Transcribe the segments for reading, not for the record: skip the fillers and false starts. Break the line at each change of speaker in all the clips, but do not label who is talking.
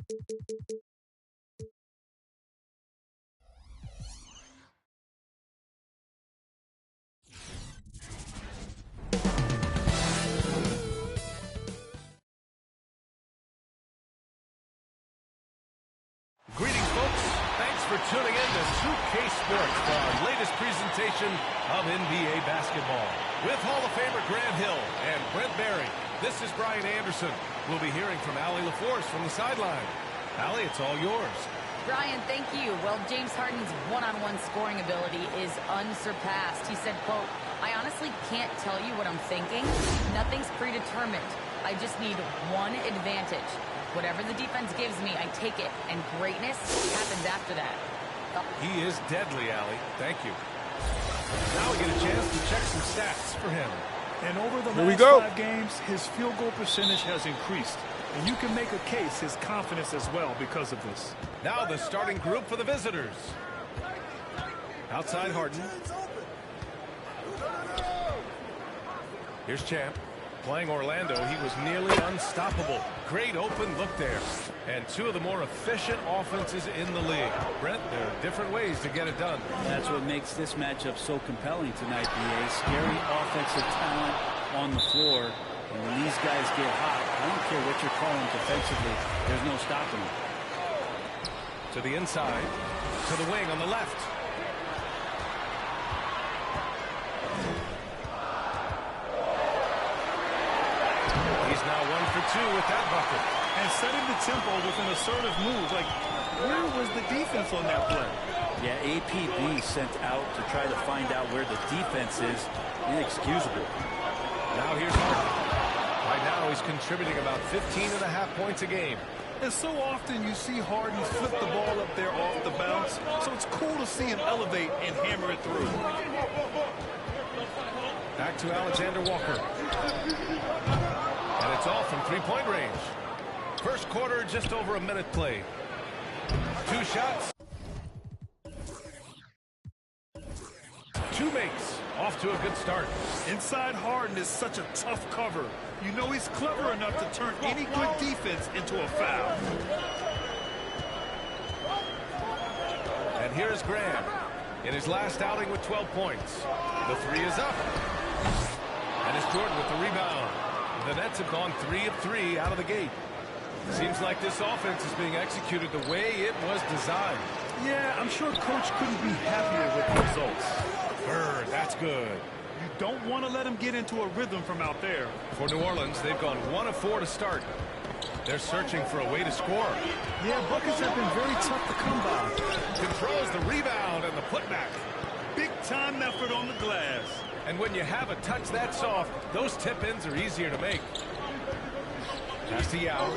Greetings, folks. Thanks for tuning in to 2K Sports for our latest presentation of NBA basketball. With Hall of Famer Grant Hill and Brent Barry, this is Brian Anderson. We'll be hearing from Allie LaForce from the sideline. Allie, it's all yours.
Brian, thank you. Well, James Harden's one-on-one scoring ability is unsurpassed. He said, quote, "I honestly can't tell you what I'm thinking. Nothing's predetermined. I just need one advantage. Whatever the defense gives me, I take it, and greatness happens after that."
He is deadly, Allie. Thank you. Now we get a chance to check some stats for him.
And over the last 5 games, his field goal percentage has increased. And you can make a case his confidence as well because of this.
Now the starting group for the visitors. Outside Harden. Here's Champ. Playing Orlando, he was nearly unstoppable. Great open look there. And two of the more efficient offenses in the league. Brent, there are different ways to get it done.
That's what makes this matchup so compelling tonight, B.A. Scary offensive talent on the floor. And when these guys get hot, I don't care what you're calling defensively, there's no stopping them.
To the inside, to the wing on the left. He's now 1 for 2 with that bucket.
And setting the tempo with an assertive move. Like, where was the defense on that play?
Yeah, APB sent out to try to find out where the defense is. Inexcusable.
Now here's Harden. Right now he's contributing about 15.5 points a game.
And so often you see Harden flip the ball up there off the bounce. So it's cool to see him elevate and hammer it through.
Back to Alexander Walker. And it's all from three-point range. First quarter, just over a minute played. 2 shots. 2 makes. Off to a good start.
Inside Harden is such a tough cover. You know he's clever enough to turn any good defense into a foul.
And here's Graham in his last outing with 12 points. The 3 is up. And it's Jordan with the rebound. The Nets have gone 3 of 3 out of the gate. Seems like this offense is being executed the way it was designed.
Yeah, I'm sure Coach couldn't be happier with the results.
Bird, that's good.
You don't want to let him get into a rhythm from out there.
For New Orleans, they've gone 1 of 4 to start. They're searching for a way to score.
Yeah, buckets have been very tough to come by.
Controls the rebound and the putback.
Big time effort on the glass.
And when you have a touch that soft, those tip-ins are easier to make. Pass to Yao.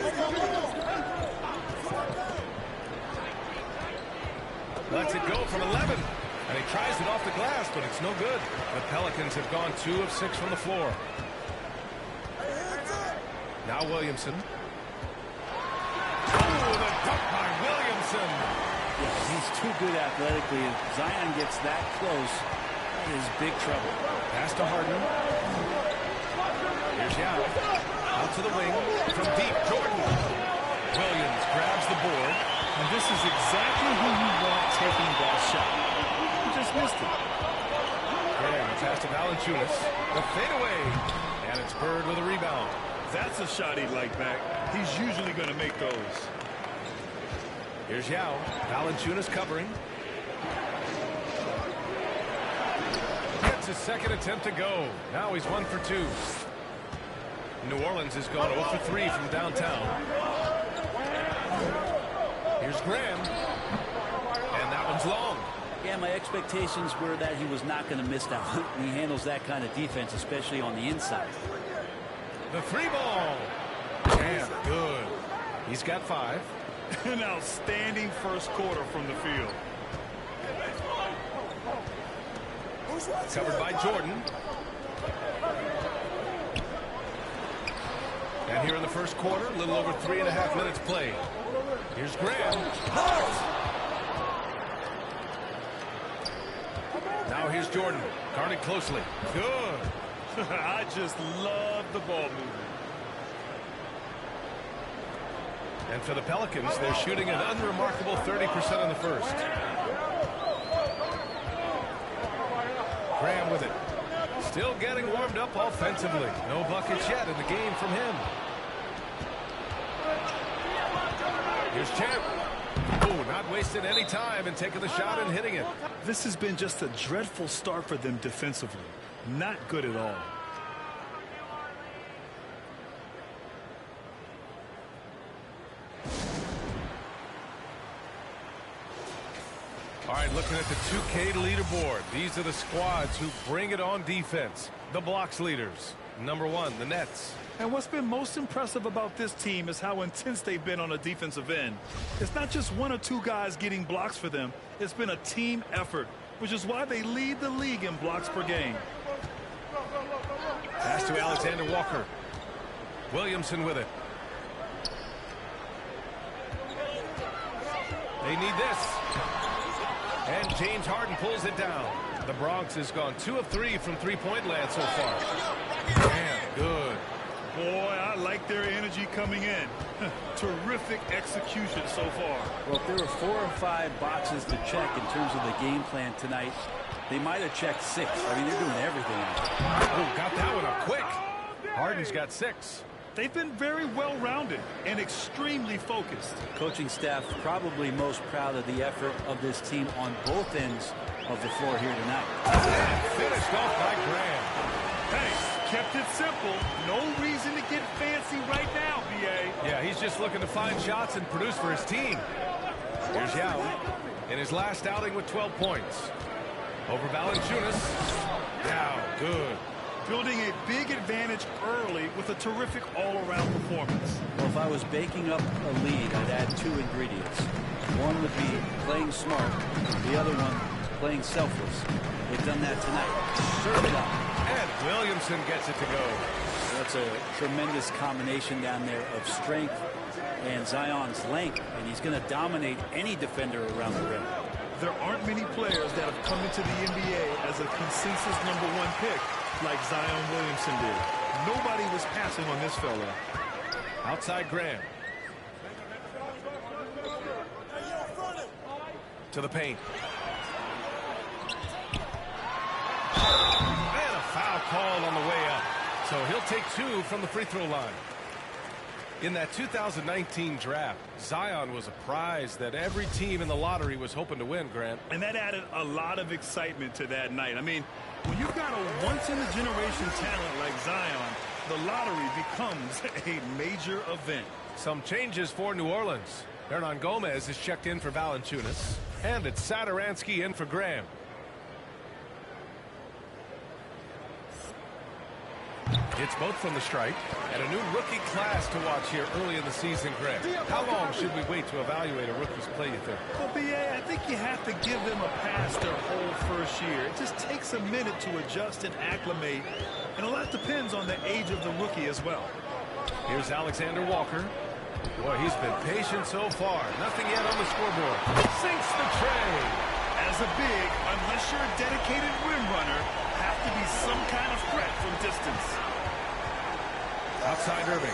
Lets it go from 11. And he tries it off the glass, but it's no good. The Pelicans have gone 2 of 6 from the floor. Now Williamson. Oh, the dunk by Williamson.
Yeah, he's too good athletically. If Zion gets that close, that is big trouble.
Pass to Harden. Here's Yao. Out to the wing. From deep, Jordan. Williams grabs the board.
And this is exactly who you want taking that shot. He just missed it.
Graham, pass to Valanciunas. The fadeaway. And it's Bird with a rebound.
That's a shot he'd like back. He's usually going to make those.
Here's Yao. Valanciunas covering. Gets his second attempt to go. Now he's 1 for 2. New Orleans has gone 0 for 3 from downtown. Here's Graham. And that one's long.
Yeah, my expectations were that he was not going to miss that one. He handles that kind of defense, especially on the inside.
The 3-ball. Damn, good. He's got 5.
An outstanding first quarter from the field.
Covered by Jordan. And here in the first quarter, a little over 3.5 minutes played. Here's Graham. Now here's Jordan. Guarded closely. Good.
I just love the ball movement.
And for the Pelicans, they're shooting an unremarkable 30% in the first. Graham with it. Still getting warmed up offensively. No buckets yet in the game from him. Here's Champ. Oh, not wasting any time and taking the shot and hitting it.
This has been just a dreadful start for them defensively. Not good at all.
All right, looking at the 2K leaderboard. These are the squads who bring it on defense. The blocks leaders. Number 1, the Nets.
And what's been most impressive about this team is how intense they've been on the defensive end. It's not just 1 or 2 guys getting blocks for them. It's been a team effort, which is why they lead the league in blocks per game.
Pass to Alexander Walker. Williamson with it. They need this. And James Harden pulls it down. The Bronx has gone 2 of 3 from three-point land so far. Man, good.
Boy, I like their energy coming in. Terrific execution so far.
Well, if there were 4 or 5 boxes to check in terms of the game plan tonight, they might have checked 6. I mean, they're doing everything.
Oh, got that one up quick. Harden's got 6.
They've been very well-rounded and extremely focused.
Coaching staff probably most proud of the effort of this team on both ends of the floor here tonight.
And finished off by Graham.
Hey, kept it simple. No reason to get fancy right now, B.A.
Yeah, he's just looking to find shots and produce for his team. Here's Yao in his last outing with 12 points. Over Valanciunas. Yao, good.
Building a big advantage early with a terrific all-around performance.
Well, if I was baking up a lead, I'd add 2 ingredients. One would be playing smart. The other one, playing selfless. They've done that tonight. Serve it up.
And Williamson gets it to go.
That's a tremendous combination down there of strength and Zion's length, and he's going to dominate any defender around the rim.
There aren't many players that have come into the NBA as a consensus #1 pick like Zion Williamson did. Nobody was passing on this fella.
Outside Graham. To the paint. And a foul call on the way up. So he'll take 2 from the free throw line. In that 2019 draft, Zion was a prize that every team in the lottery was hoping to win, Grant.
And that added a lot of excitement to that night. I mean, when you've got a once-in-a-generation talent like Zion, the lottery becomes a major event.
Some changes for New Orleans. Hernan Gomez is checked in for Valanciunas. And it's Satoransky in for Graham. It's both from the stripe, and a new rookie class to watch here early in the season, Grant. How long should we wait to evaluate a rookie's play, you think?
Well, B.A., I think you have to give them a pass their whole first year. It just takes a minute to adjust and acclimate, and a lot depends on the age of the rookie as well.
Here's Alexander Walker. Boy, he's been patient so far. Nothing yet on the scoreboard. Sinks the tray.
As a big, unless you're a dedicated rim runner, have to be some kind of threat from distance.
Outside Irving.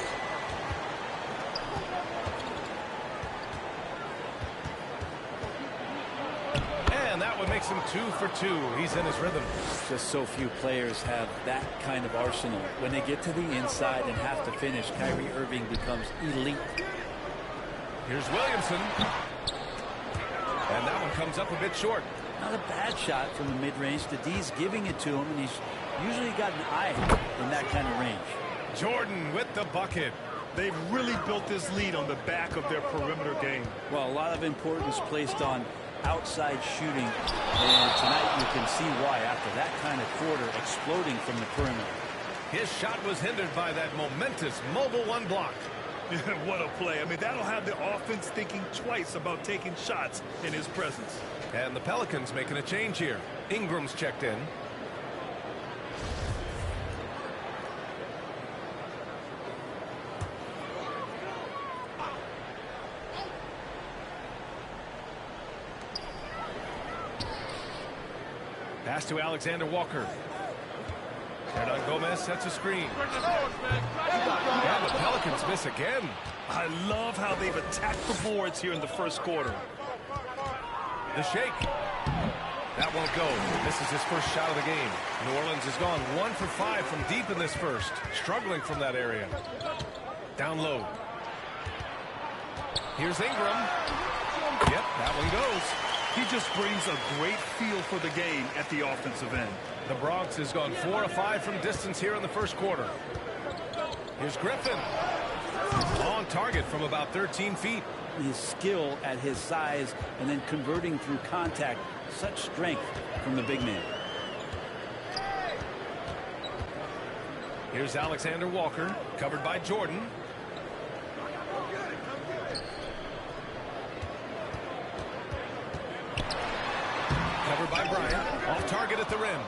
And that one makes him 2 for 2. He's in his rhythm.
Just so few players have that kind of arsenal. When they get to the inside and have to finish, Kyrie Irving becomes elite.
Here's Williamson. And that one comes up a bit short.
Not a bad shot from the mid-range. The D's giving it to him, and he's usually got an eye in that kind of range.
Jordan with the bucket.
They've really built this lead on the back of their perimeter game.
Well, a lot of importance placed on outside shooting, and tonight you can see why after that kind of quarter exploding from the perimeter.
His shot was hindered by that momentous mobile 1 block.
What a play. I mean, that'll have the offense thinking twice about taking shots in his presence.
And the Pelicans making a change here. Ingram's checked in. Pass to Alexander Walker. Hernan Gomez sets a screen. And the Pelicans Pelicans miss again.
I love how they've attacked the boards here in the first quarter.
The shake. That won't go. This is his first shot of the game. New Orleans has gone 1 for 5 from deep in this first. Struggling from that area. Down low. Here's Ingram. Yep, that one goes.
He just brings a great feel for the game at the offensive end.
The Bronx has gone 4 of 5 from distance here in the first quarter. Here's Griffin. On target from about 13 feet.
His skill at his size and then converting through contact. Such strength from the big man.
Here's Alexander Walker, covered by Jordan. Covered by Bryant. Off target at the rim.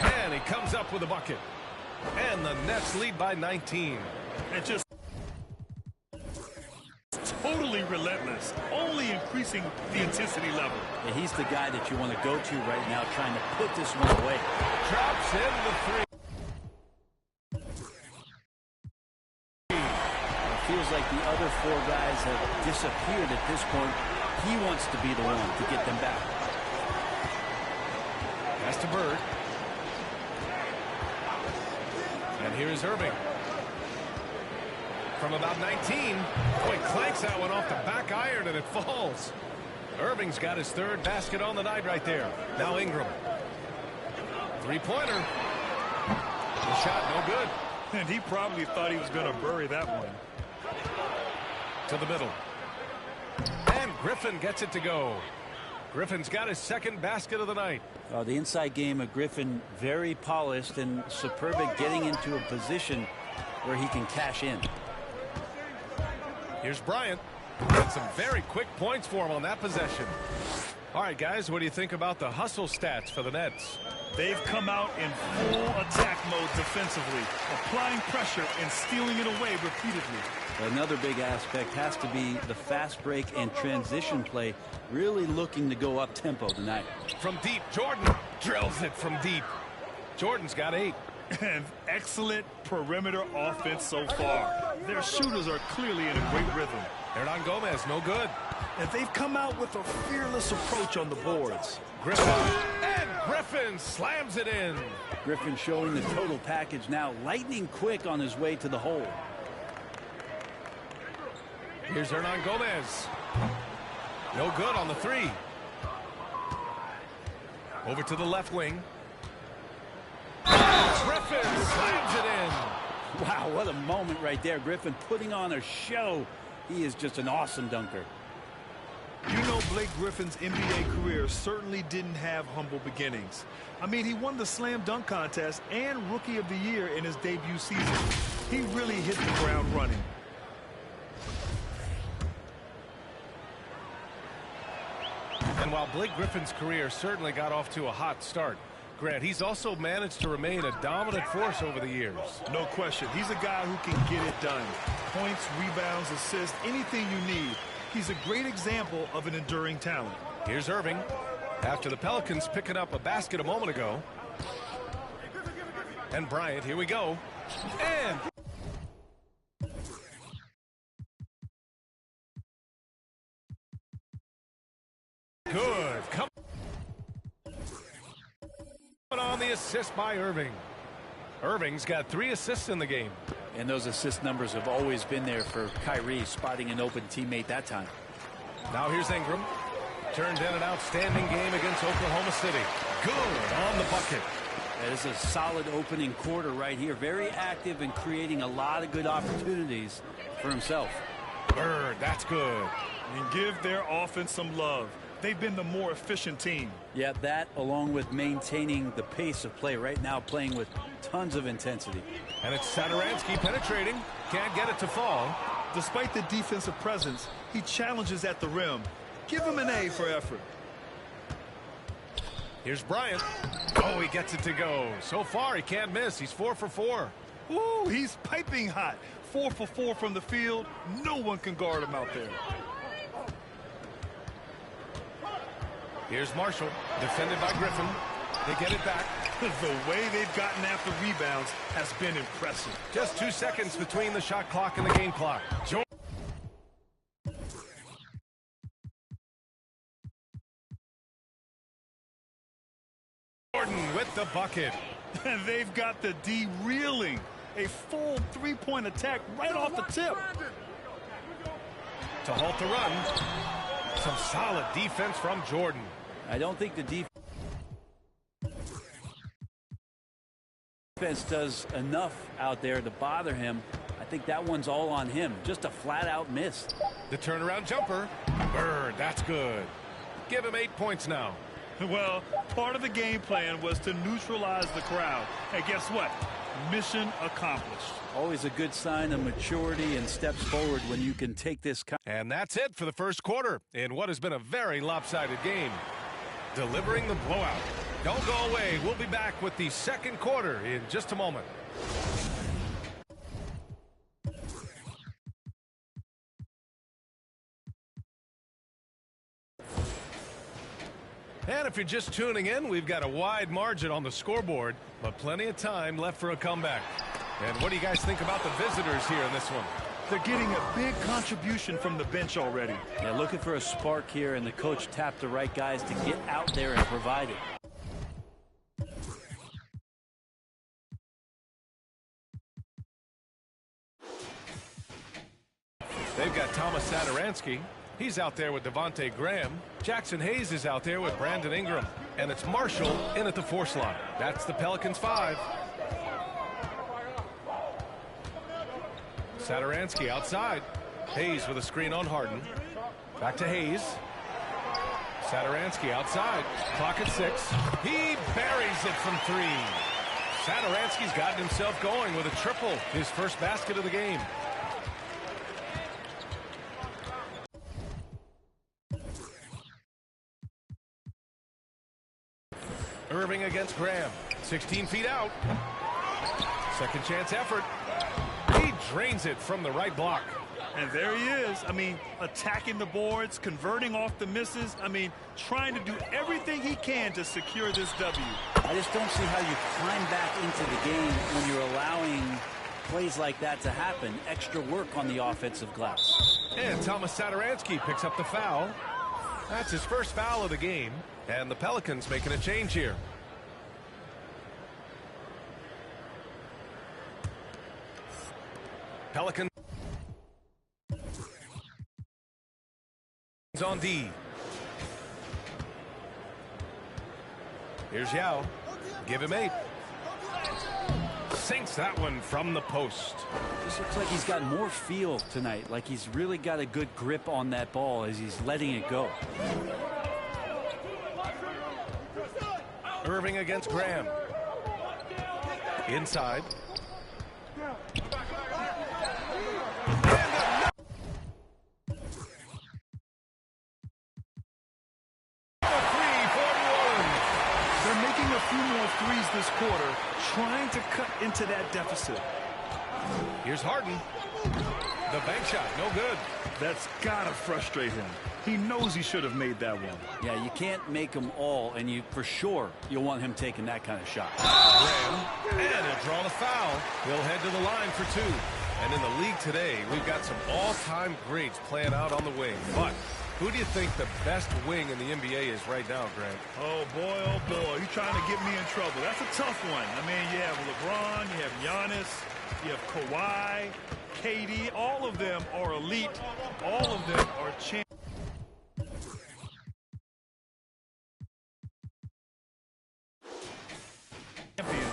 And he comes up with a bucket. And the Nets lead by 19.
And just totally relentless, only increasing the intensity level.
Yeah, he's the guy that you want to go to right now, trying to put this one away.
Drops in the three.
It feels like the other four guys have disappeared at this point. He wants to be the one to get them back.
Pass to Bird. And here is Irving. From about 19. Boy, clanks that one off the back iron and it falls. Irving's got his third basket on the night right there. Now Ingram. Three-pointer. The shot no good.
And he probably thought he was going to bury that one.
To the middle. And Griffin gets it to go. Griffin's got his second basket of the night.
The inside game of Griffin, very polished and superb at getting into a position where he can cash in.
Here's Bryant. Got some very quick points for him on that possession. All right, guys, what do you think about the hustle stats for the Nets?
They've come out in full attack mode defensively, applying pressure and stealing it away repeatedly.
Another big aspect has to be the fast break and transition play, really looking to go up tempo tonight.
From deep, Jordan drills it from deep. Jordan's got 8.
And excellent perimeter offense so far. Their shooters are clearly in a great rhythm.
Hernan Gomez, no good.
And they've come out with a fearless approach on the boards.
Griffin. And Griffin slams it in.
Griffin showing the total package now, lightning quick on his way to the hole.
Here's Hernan Gomez. No good on the 3. Over to the left wing. Griffin slams it in.
Wow, what a moment right there. Griffin putting on a show. He is just an awesome dunker.
You know, Blake Griffin's NBA career certainly didn't have humble beginnings. I mean, he won the slam dunk contest and Rookie of the Year in his debut season. He really hit the ground running.
And while Blake Griffin's career certainly got off to a hot start, Grant, he's also managed to remain a dominant force over the years.
No question. He's a guy who can get it done. Points, rebounds, assists, anything you need. He's a great example of an enduring talent.
Here's Irving. After the Pelicans picking up a basket a moment ago. And Bryant, here we go. And good. Come on the assist by Irving. Irving's got 3 assists in the game.
And those assist numbers have always been there for Kyrie, spotting an open teammate that time.
Now here's Ingram. Turned in an outstanding game against Oklahoma City. Good on the bucket.
That is a solid opening quarter right here. Very active and creating a lot of good opportunities for himself.
Bird, that's good.
And give their offense some love. They've been the more efficient team.
Yeah, that along with maintaining the pace of play right now, playing with tons of intensity.
And it's Satoransky penetrating. Can't get it to fall.
Despite the defensive presence, he challenges at the rim. Give him an A for effort.
Here's Bryant. Oh, he gets it to go. So far, he can't miss. He's 4 for 4.
Ooh, he's piping hot. 4 for 4 from the field. No one can guard him out there.
Here's Marshall, defended by Griffin. They get it back.
The way they've gotten after rebounds has been impressive.
Just 2 seconds between the shot clock and the game clock. Jordan with the bucket.
They've got the D reeling. A full three-point attack right off the tip.
To halt the run. Some solid defense from Jordan.
I don't think the defense does enough out there to bother him. I think that one's all on him. Just a flat-out miss.
The turnaround jumper. Bird, that's good. Give him 8 points now.
Well, part of the game plan was to neutralize the crowd. And guess what? Mission accomplished.
Always a good sign of maturity and steps forward when you can take this.
And that's it for the first quarter in what has been a very lopsided game. Delivering the blowout. Don't go away. We'll be back with the second quarter in just a moment. And if you're just tuning in, we've got a wide margin on the scoreboard, but plenty of time left for a comeback. And what do you guys think about the visitors here in this one?
They're getting a big contribution from the bench already.
Yeah, looking for a spark here, and the coach tapped the right guys to get out there and provide it.
They've got Thomas Satoransky. He's out there with Devontae Graham. Jackson Hayes is out there with Brandon Ingram. And it's Marshall in at the 4 slot. That's the Pelicans 5. Satoransky outside. Hayes with a screen on Harden. Back to Hayes. Satoransky outside. Clock at 6. He buries it from 3. Satoransky's gotten himself going with a triple. His first basket of the game. Irving against Graham. 16 feet out. Second chance effort. He drains it from the right block.
And there he is. I mean, attacking the boards, converting off the misses. I mean, trying to do everything he can to secure this W.
I just don't see how you climb back into the game when you're allowing plays like that to happen. Extra work on the offensive glass.
And Thomas Satoransky picks up the foul. That's his first foul of the game. And the Pelicans making a change here. Pelicans on D. Here's Yao. Give him 8. Sinks that one from the post.
Just looks like he's got more feel tonight. Like he's really got a good grip on that ball as he's letting it go.
Irving against Graham. Inside.
Threes this quarter, trying to cut into that deficit.
Here's Harden. The bank shot, no good.
That's gotta frustrate him. He knows he should have made that one.
Yeah, you can't make them all, and for sure you'll want him taking that kind of shot.
Graham, and he'll draw the foul. He'll head to the line for 2. And in the league today, we've got some all-time greats playing out on the wing. But who do you think the best wing in the NBA is right now, Grant?
Oh, boy, you're trying to get me in trouble. That's a tough one. I mean, you have LeBron, you have Giannis, you have Kawhi, KD. All of them are elite. All of them are champions.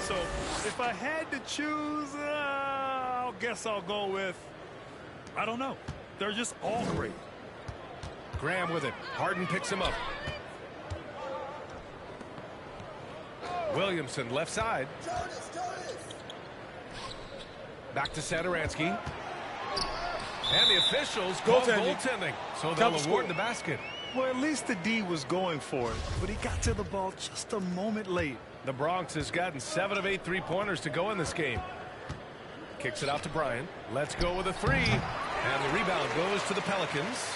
So if I had to choose, I guess I'll go with, I don't know. They're just all great.
Graham with it. Harden picks him up. Williamson left side. Back to Satoransky. And the officials call goaltending. So they'll award the basket.
Well, at least the D was going for it, but he got to the ball just a moment late.
The Bronx has gotten 7 of 8 3-pointers to go in this game. Kicks it out to Bryant. Let's go with a 3. And the rebound goes to the Pelicans.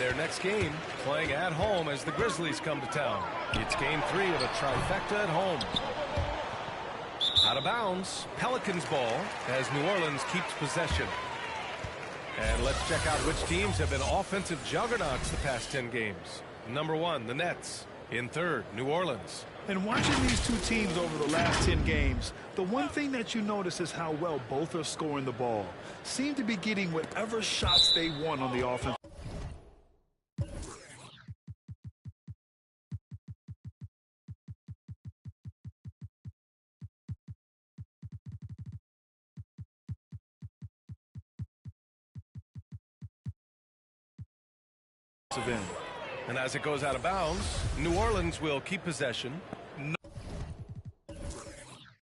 their next game, playing at home as the Grizzlies come to town. It's game 3 of a trifecta at home. Out of bounds, Pelicans ball as New Orleans keeps possession. And let's check out which teams have been offensive juggernauts the past 10 games. Number 1, the Nets. In third, New Orleans.
And watching these two teams over the last 10 games, the one thing that you notice is how well both are scoring the ball. Seem to be getting whatever shots they want on the offense.
And as it goes out of bounds, New Orleans will keep possession.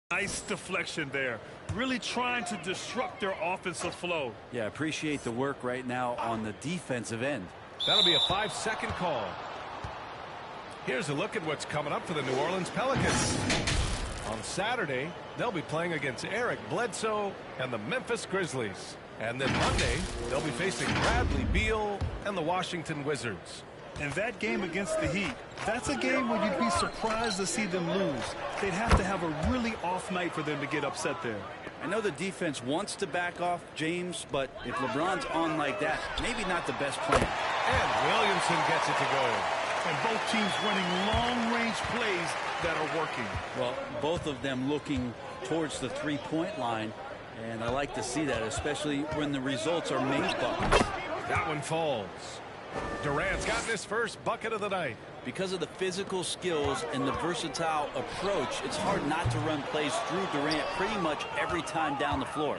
Nice deflection there. Really trying to disrupt their offensive flow.
Yeah, appreciate the work right now on the defensive end.
That'll be a 5-second call. Here's a look at what's coming up for the New Orleans Pelicans. On Saturday, they'll be playing against Eric Bledsoe and the Memphis Grizzlies. And then Monday, they'll be facing Bradley Beal and the Washington Wizards.
And that game against the Heat, that's a game where you'd be surprised to see them lose. They'd have to have a really off night for them to get upset there.
I know the defense wants to back off, James, but if LeBron's on like that, maybe not the best plan.
And Williamson gets it to go.
And both teams running long-range plays that are working.
Well, both of them looking towards the three-point line, and I like to see that, especially when the results are made buckets.
That one falls. Durant's gotten his first bucket of the night.
Because of the physical skills and the versatile approach, it's hard not to run plays through Durant pretty much every time down the floor.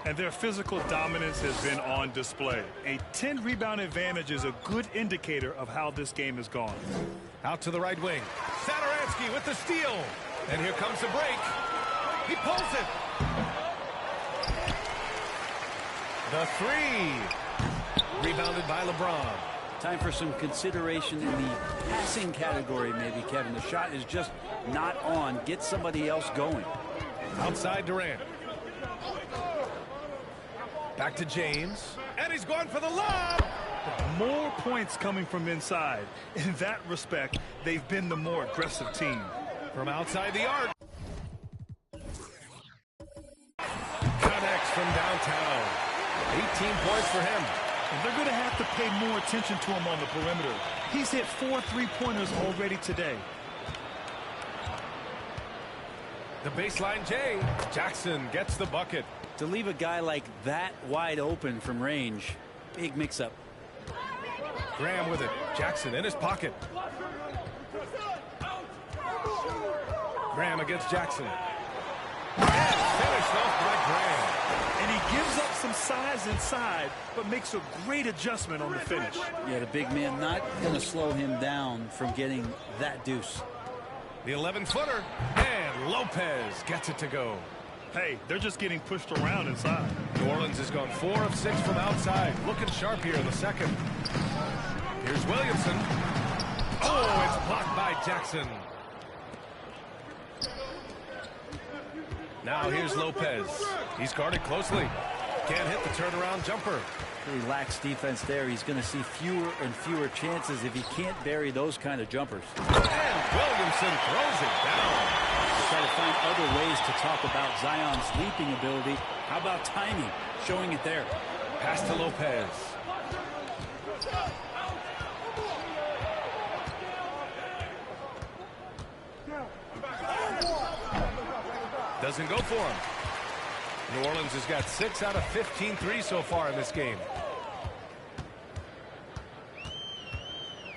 And their physical dominance has been on display. A 10-rebound advantage is a good indicator of how this game has gone.
Out to the right wing. Satoransky with the steal. And here comes the break. He pulls it. The three. Rebounded by LeBron.
Time for some consideration in the passing category, maybe, Kevin. The shot is just not on. Get somebody else going.
Outside Durant. Back to James. And he's going for the lob.
More points coming from inside. In that respect, they've been the more aggressive team.
From outside the arc. Connects from downtown. 18 points for him.
And they're going to have to pay more attention to him on the perimeter. He's hit 4 3-pointers already today.
The baseline J. Jackson gets the bucket.
To leave a guy like that wide open from range, big mix-up.
Graham with it. Jackson in his pocket. Graham against Jackson. And finished off by Graham.
And he gives up some size inside, but makes a great adjustment on the finish.
Yeah, the big man not going to slow him down from getting that deuce.
The 11-footer. And Lopez gets it to go.
Hey, they're just getting pushed around inside.
New Orleans has gone 4 of 6 from outside. Looking sharp here in the second. Here's Williamson. Oh, it's blocked by Jackson. Now here's Lopez. He's guarded closely. Can't hit the turnaround jumper.
Really lax defense there. He's going to see fewer and fewer chances if he can't bury those kind of jumpers.
And Williamson throws it down.
Try to find other ways to talk about Zion's leaping ability. How about timing? Showing it there.
Pass to Lopez. Doesn't go for him. New Orleans has got 6 out of 15 threes so far in this game.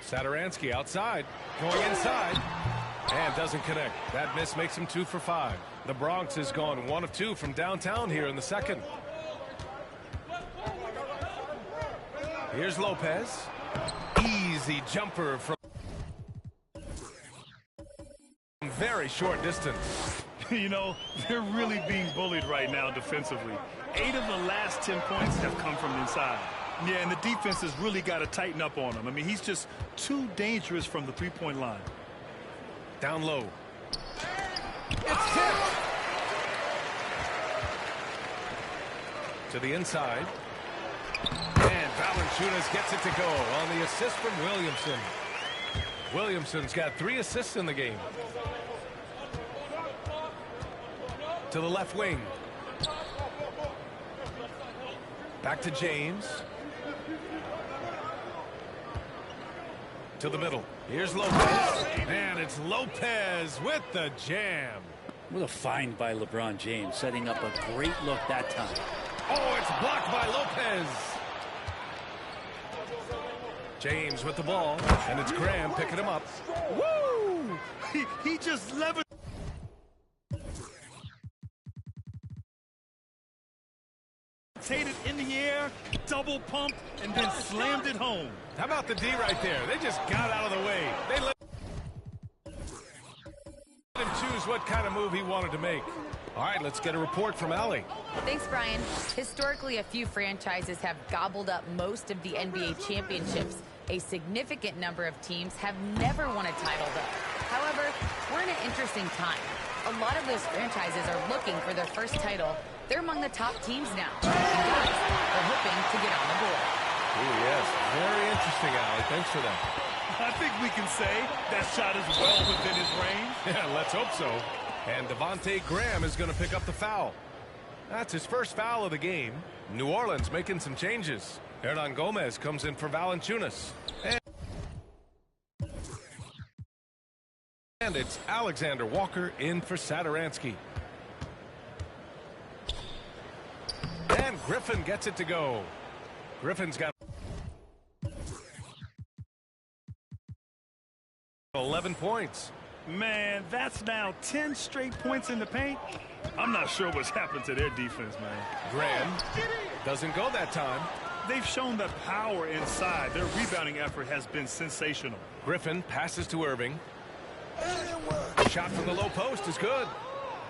Satoransky outside, going inside, and doesn't connect. That miss makes him 2 for 5. The Bronx has gone 1 of 2 from downtown here in the second. Here's Lopez. Easy jumper from very short distance.
You know, they're really being bullied right now defensively. 8 of the last 10 points have come from inside. Yeah, and the defense has really got to tighten up on him. I mean, he's just too dangerous from the three-point line.
Down low. It's tipped. To the inside. And Valanciunas gets it to go on the assist from Williamson. Williamson's got 3 assists in the game. To the left wing. Back to James. To the middle. Here's Lopez. And it's Lopez with the jam.
What a find by LeBron James, setting up a great look that time.
Oh, it's blocked by Lopez. James with the ball, and it's Graham picking him up.
Woo! He just levitated in the air, double pumped, and then slammed it home.
How about the D right there? They just got out of the way. They let him choose what kind of move he wanted to make. All right, let's get a report from Allie.
Thanks, Brian. Historically, a few franchises have gobbled up most of the NBA championships. A significant number of teams have never won a title, though. However, we're in an interesting time. A lot of those franchises are looking for their first title. They're among the top teams now. And guys are hoping to get on the board.
Oh, yes. Very interesting, Allie. Thanks for that.
I think we can say that shot is well within his range.
Yeah, let's hope so. And Devontae Graham is going to pick up the foul. That's his first foul of the game. New Orleans making some changes. Hernan Gomez comes in for Valanciunas. And it's Alexander Walker in for Satoransky. And Griffin gets it to go. Griffin's got 11 points.
Man, that's now 10 straight points in the paint. I'm not sure what's happened to their defense, man.
Graham doesn't go that time.
They've shown the power inside. Their rebounding effort has been sensational.
Griffin passes to Irving. Shot from the low post is good.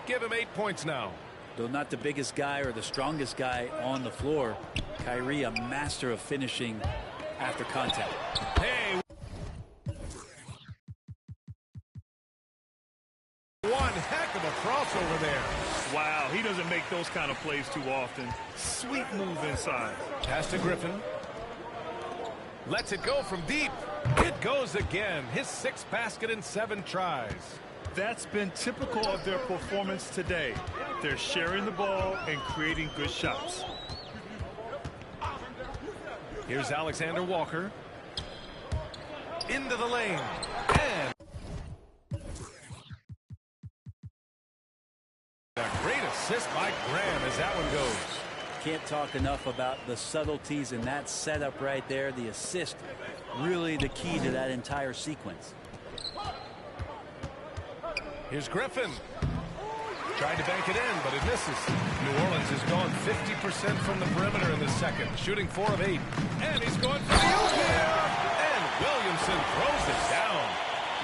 Give him 8 points now.
Though not the biggest guy or the strongest guy on the floor, Kyrie a master of finishing after contact.
Hey, one heck of a crossover there.
Wow, he doesn't make those kind of plays too often. Sweet move inside.
Pass to Griffin. Lets it go from deep. It goes again. His 6th basket in 7 tries.
That's been typical of their performance today. They're sharing the ball and creating good shots.
Here's Alexander Walker. Into the lane. And a great assist by Graham as that one goes.
Can't talk enough about the subtleties in that setup right there. The assist, really the key to that entire sequence.
Here's Griffin. Tried to bank it in, but it misses. New Orleans has gone 50% from the perimeter in the second, shooting 4 of 8. And he's going for the oop here. And Williamson throws it down.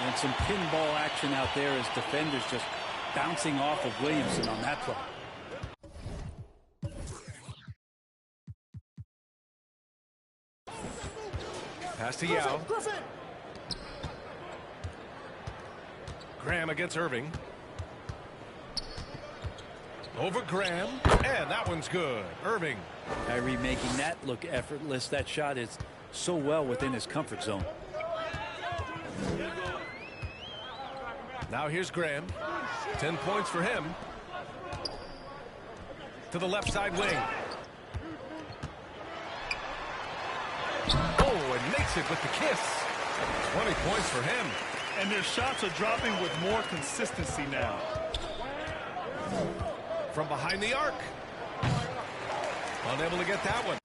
And some pinball action out there as defenders just bouncing off of Williamson on that play.
Pass to Yao. Graham against Irving. Over Graham, and that one's good. Irving.
Kyrie making that look effortless. That shot is so well within his comfort zone.
Now here's Graham. 10 points for him. To the left side wing. Oh, and makes it with the kiss. 20 points for him.
And their shots are dropping with more consistency now.
From behind the arc. Unable to get that one.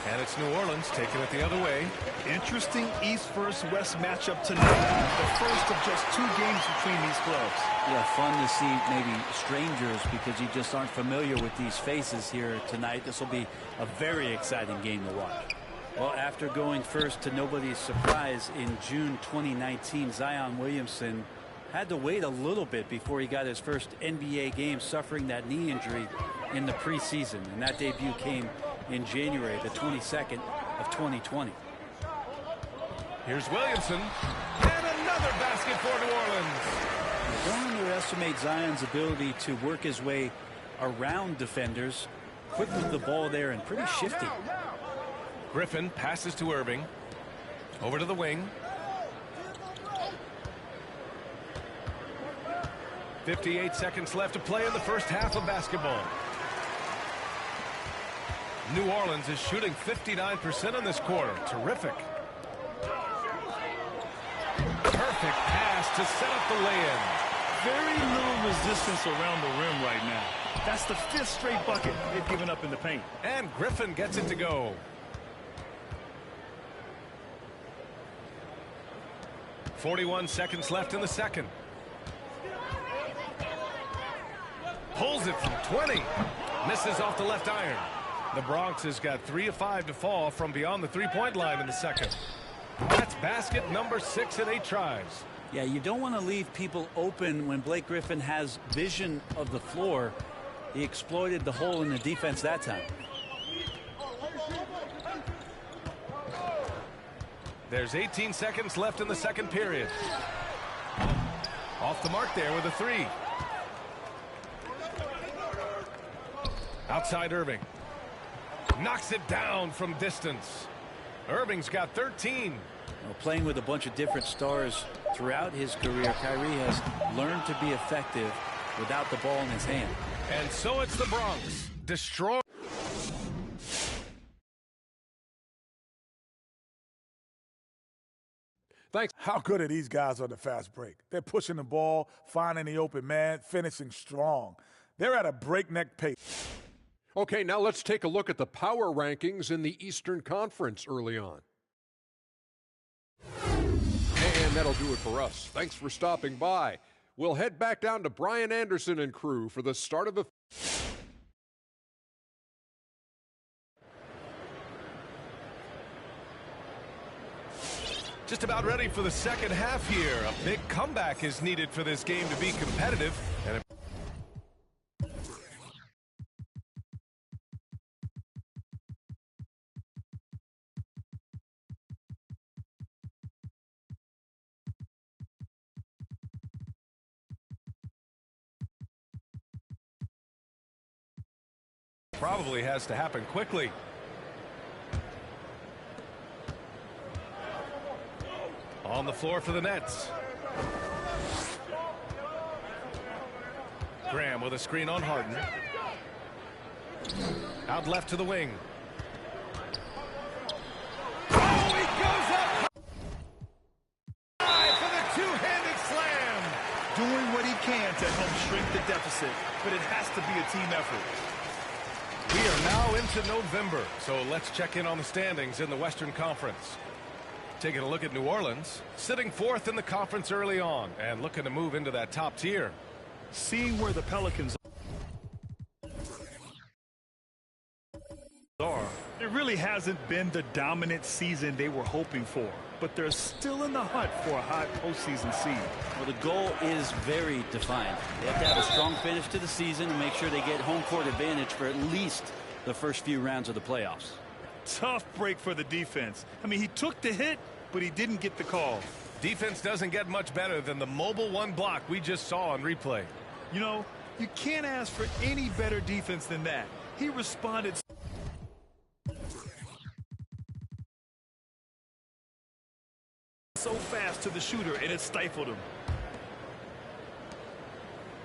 And it's New Orleans taking it the other way.
Interesting East versus West matchup tonight. The first of just 2 games between these clubs.
Yeah, fun to see maybe strangers because you just aren't familiar with these faces here tonight. This will be a very exciting game to watch. Well, after going first to nobody's surprise in June 2019, Zion Williamson had to wait a little bit before he got his first NBA game, suffering that knee injury in the preseason. And that debut came in January, the 22nd of 2020.
Here's Williamson. And another basket for New Orleans.
Don't underestimate Zion's ability to work his way around defenders. Quick with the ball there and pretty shifty.
Griffin passes to Irving. Over to the wing. 58 seconds left to play in the first half of basketball. New Orleans is shooting 59% in this quarter. Terrific. Perfect pass to set up the lay-in.
Very little resistance around the rim right now. That's the 5th straight bucket they've given up in the paint.
And Griffin gets it to go. 41 seconds left in the second. Pulls it from 20. Misses off the left iron. The Bronx has got 3 of 5 to fall from beyond the three-point line in the second. That's basket number 6 in 8 tries.
Yeah, you don't want to leave people open when Blake Griffin has vision of the floor. He exploited the hole in the defense that time.
There's 18 seconds left in the second period. Off the mark there with a 3. Outside Irving. Knocks it down from distance. Irving's got 13.
Well, playing with a bunch of different stars throughout his career, Kyrie has learned to be effective without the ball in his hand.
And so it's the Bronx. Destroy.
Thanks. How good are these guys on the fast break? They're pushing the ball, finding the open man, finishing strong. They're at a breakneck pace.
Okay, now let's take a look at the power rankings in the Eastern Conference early on. And that'll do it for us. Thanks for stopping by. We'll head back down to Brian Anderson and crew for the start of the...
Just about ready for the second half here. A big comeback is needed for this game to be competitive. And probably has to happen quickly. On the floor for the Nets. Graham with a screen on Harden. Out left to the wing. Oh, he goes up high for the two-handed slam.
Doing what he can to help shrink the deficit, but it has to be a team effort.
We are now into November, so let's check in on the standings in the Western Conference. Taking a look at New Orleans, sitting 4th in the conference early on and looking to move into that top tier.
Seeing where the Pelicans are, it really hasn't been the dominant season they were hoping for, but they're still in the hunt for a hot postseason seed.
Well, the goal is very defined. They have to have a strong finish to the season and make sure they get home court advantage for at least the first few rounds of the playoffs.
Tough break for the defense. I mean, he took the hit, but he didn't get the call.
Defense doesn't get much better than the mobile one block we just saw on replay.
You know, you can't ask for any better defense than that. He responded so fast to the shooter, and it stifled him.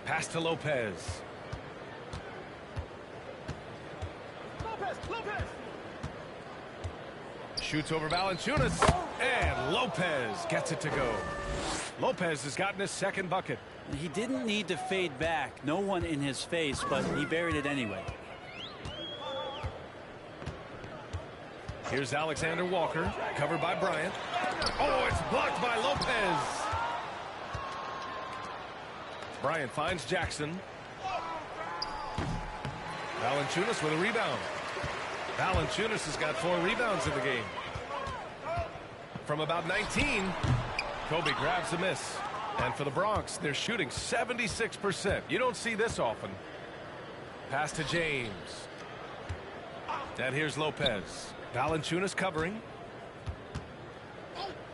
Pass to Lopez.
Lopez!
Shoots over Valanciunas, and Lopez gets it to go. Lopez has gotten his second bucket.
He didn't need to fade back. No one in his face, but he buried it anyway.
Here's Alexander Walker, covered by Bryant. Oh, it's blocked by Lopez. Bryant finds Jackson. Valanciunas with a rebound. Valanciunas has got 4 rebounds in the game. From about 19, Kobe grabs a miss. And for the Bronx, they're shooting 76%. You don't see this often. Pass to James. And here's Lopez. Valanciunas covering.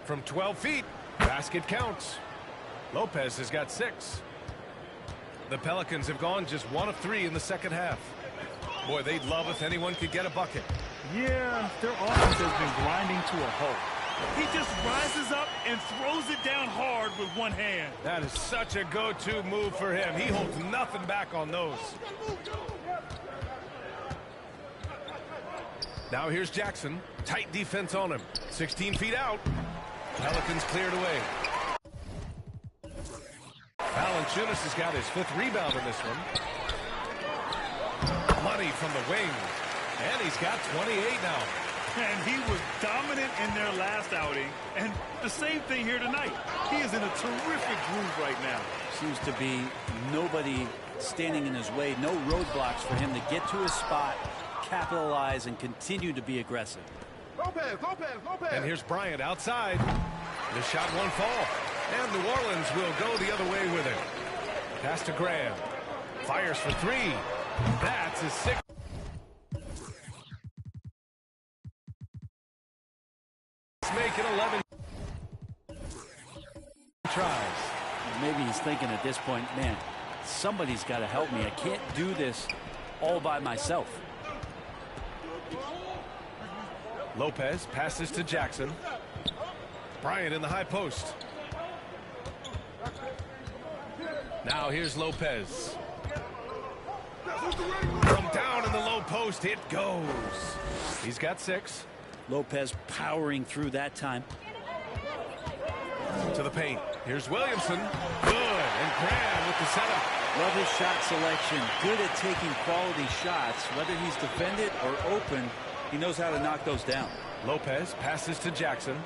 From 12 feet, basket counts. Lopez has got 6. The Pelicans have gone just 1 of 3 in the second half. Boy, they'd love if anyone could get a bucket.
Yeah, their offense has been grinding to a halt. He just rises up and throws it down hard with one hand.
That is such a go-to move for him. He holds nothing back on those. Now here's Jackson. Tight defense on him. 16 feet out. Pelicans cleared away. Valanciunas has got his 5th rebound in this one. Money from the wing. And he's got 28 now.
And he was dominant in their last outing. And the same thing here tonight. He is in a terrific groove right now.
Seems to be nobody standing in his way. No roadblocks for him to get to his spot, capitalize, and continue to be aggressive.
Lopez.
And here's Bryant outside. The shot won't fall. And New Orleans will go the other way with it. Pass to Graham. Fires for 3. That's his 6th. Make it 11 tries.
Maybe he's thinking at this point, man, somebody's got to help me. I can't do this all by myself.
Lopez passes to Jackson. Bryant in the high post. Now here's Lopez. From down in the low post, it goes. He's got 6.
Lopez powering through that time.
To the paint. Here's Williamson. Good. And Graham with the setup.
Love his shot selection. Good at taking quality shots. Whether he's defended or open, he knows how to knock those down.
Lopez passes to Jackson.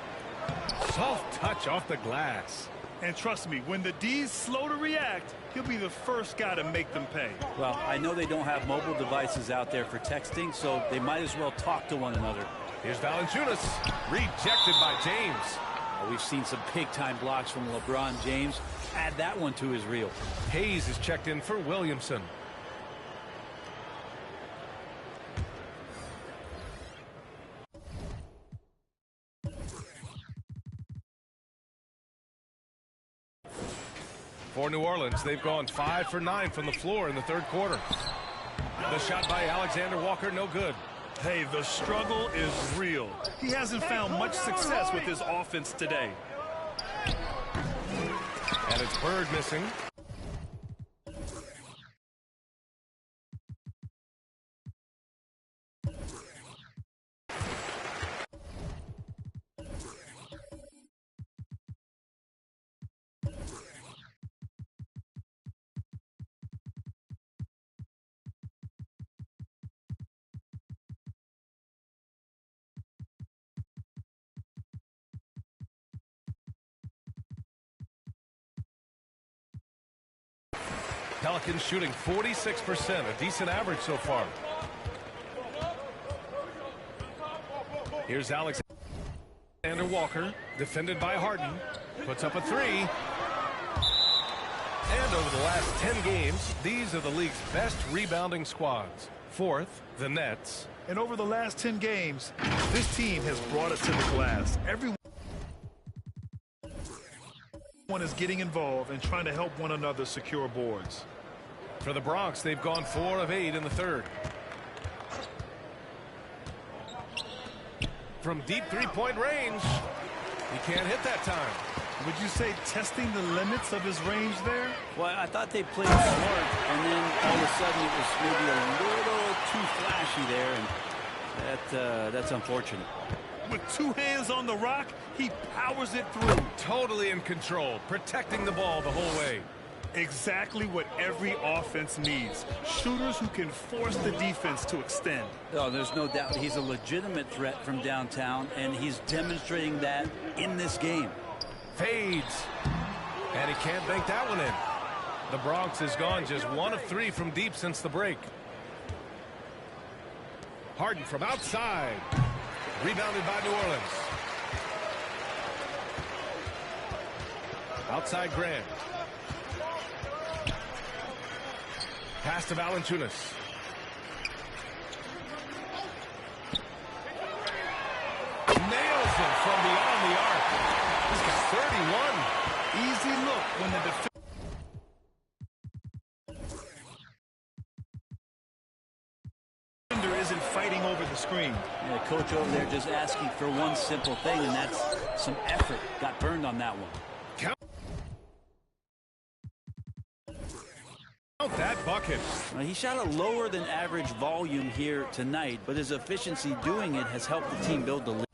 Soft touch off the glass.
And trust me, when the D's slow to react, he'll be the first guy to make them pay.
Well, I know they don't have mobile devices out there for texting, so they might as well talk to one another.
Here's Valanciunas. Rejected by James.
Oh, we've seen some big-time blocks from LeBron James. Add that one to his reel.
Hayes is checked in for Williamson. For New Orleans, they've gone 5 for 9 from the floor in the 3rd quarter. The shot by Alexander Walker, no good.
Hey, the struggle is real. He hasn't found much success with his offense today.
And it's Bird missing. Pelicans shooting 46%, a decent average so far. Here's Alexander Walker, defended by Harden, puts up a 3. And over the last 10 games, these are the league's best rebounding squads. 4th, the Nets.
And over the last 10 games, this team has brought it to the glass. Everyone is getting involved and trying to help one another secure boards.
For the Bronx, they've gone 4 of 8 in the 3rd. From deep 3-point range, he can't hit that time.
Would you say testing the limits of his range there?
Well, I thought they played smart, and then all of a sudden it was maybe a little too flashy there, and that's unfortunate.
With 2 hands on the rock, he powers it through.
Totally in control, protecting the ball the whole way.
Exactly what every offense needs. Shooters who can force the defense to extend.
Oh, there's no doubt he's a legitimate threat from downtown, and he's demonstrating that in this game.
Fades. And he can't bank that one in. The Bronx has gone just 1 of 3 from deep since the break. Harden from outside. Rebounded by New Orleans. Outside Grant. Pass to Valanciunas. Nails it from beyond the arc. He's got 31.
Easy look when the fighting over the screen.
Yeah, coach over there just asking for one simple thing, and that's some effort. Got burned on that one.
Count that bucket.
He shot a lower than average volume here tonight, but his efficiency doing it has helped the team build the lead.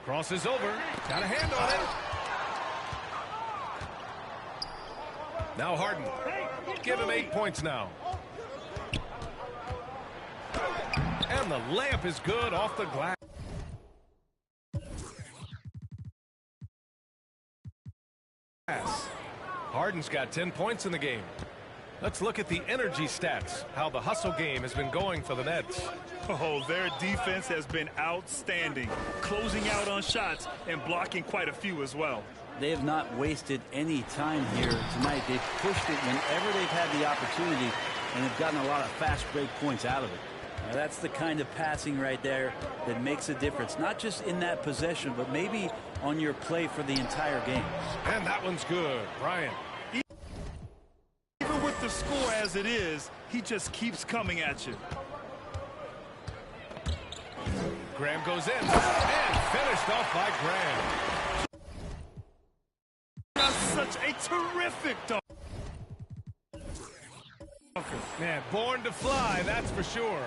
Crosses over. Got a hand on it. Now Harden. Give him 8 points now. And the layup is good off the glass. Harden's got 10 points in the game. Let's look at the energy stats, how the hustle game has been going for the Nets.
Oh, their defense has been outstanding, closing out on shots and blocking quite a few as well.
They have not wasted any time here tonight. They've pushed it whenever they've had the opportunity, and they've gotten a lot of fast break points out of it. Now, that's the kind of passing right there that makes a difference, not just in that possession, but maybe on your play for the entire game.
And that one's good. Bryant.
Even with the score as it is, he just keeps coming at you.
Graham goes in and finished off by Graham.
That's such a terrific dunk.
Man, born to fly, that's for sure.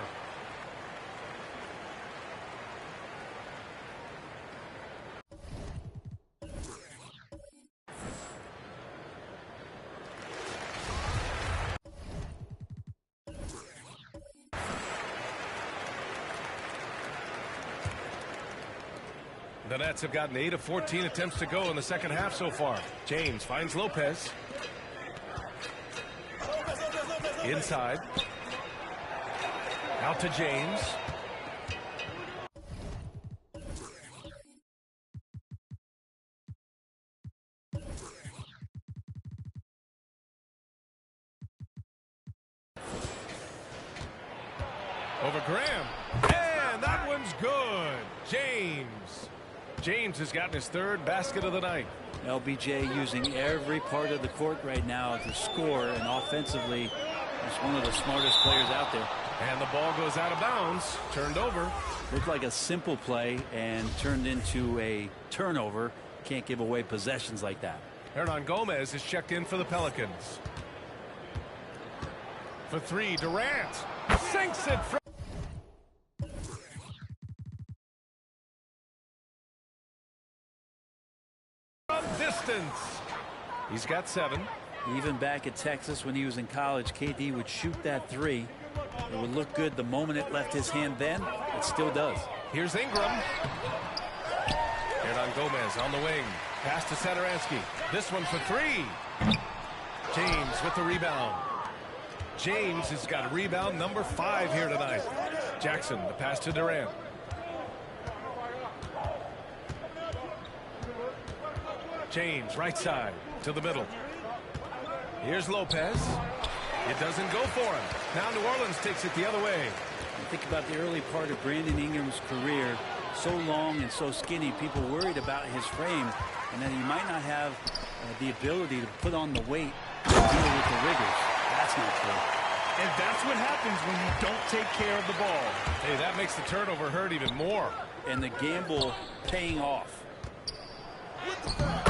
The Nets have gotten 8 of 14 attempts to go in the second half so far. James finds Lopez. Inside. Out to James. Over Graham. And that one's good. James has gotten his 3rd basket of the night.
LBJ using every part of the court right now to score, and offensively, he's one of the smartest players out there.
And the ball goes out of bounds. Turned over.
Looked like a simple play and turned into a turnover. Can't give away possessions like that.
Hernan Gomez is checked in for the Pelicans. For 3, Durant sinks it from distance. He's got 7.
Even back at Texas when he was in college, KD would shoot that 3. It would look good the moment it left his hand then. It still does.
Here's Ingram. Hernan Gomez on the wing. Pass to Satoransky. This one for 3. James with the rebound. James has got a rebound number 5 here tonight. Jackson, the pass to Durant. James, right side to the middle. Here's Lopez. It doesn't go for him. Now New Orleans takes it the other way.
Think about the early part of Brandon Ingram's career. So long and so skinny, people worried about his frame and that he might not have the ability to put on the weight to deal with the rigors. That's not true.
And that's what happens when you don't take care of the ball.
Hey, that makes the turnover hurt even more.
And the gamble paying off.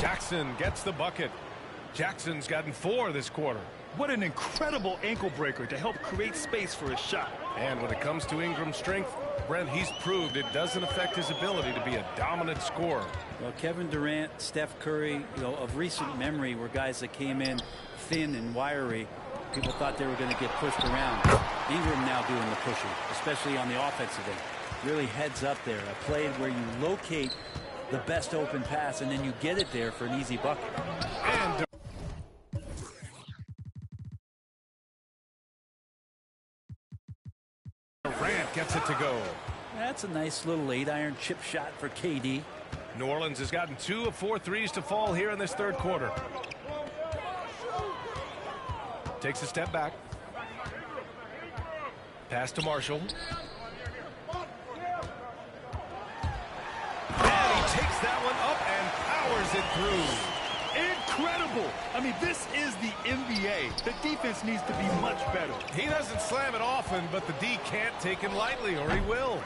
Jackson gets the bucket. Jackson's gotten 4 this quarter.
What an incredible ankle breaker to help create space for a shot.
And when it comes to Ingram's strength, Brent, he's proved it doesn't affect his ability to be a dominant scorer.
Well, Kevin Durant, Steph Curry, of recent memory were guys that came in thin and wiry. People thought they were going to get pushed around. Ingram now doing the pushing, especially on the offensive end. Really heads up there. A play where you locate the best open pass and then you get it there for an easy bucket.
And Durant gets it to go.
That's a nice little 8-iron chip shot for KD.
New Orleans has gotten 2 of 4 threes to fall here in this third quarter. Takes a step back. Pass to Marshall. powers it through.
Incredible. I mean, this is the NBA. The defense needs to be much better.
He doesn't slam it often, but the D can't take him lightly, or he will.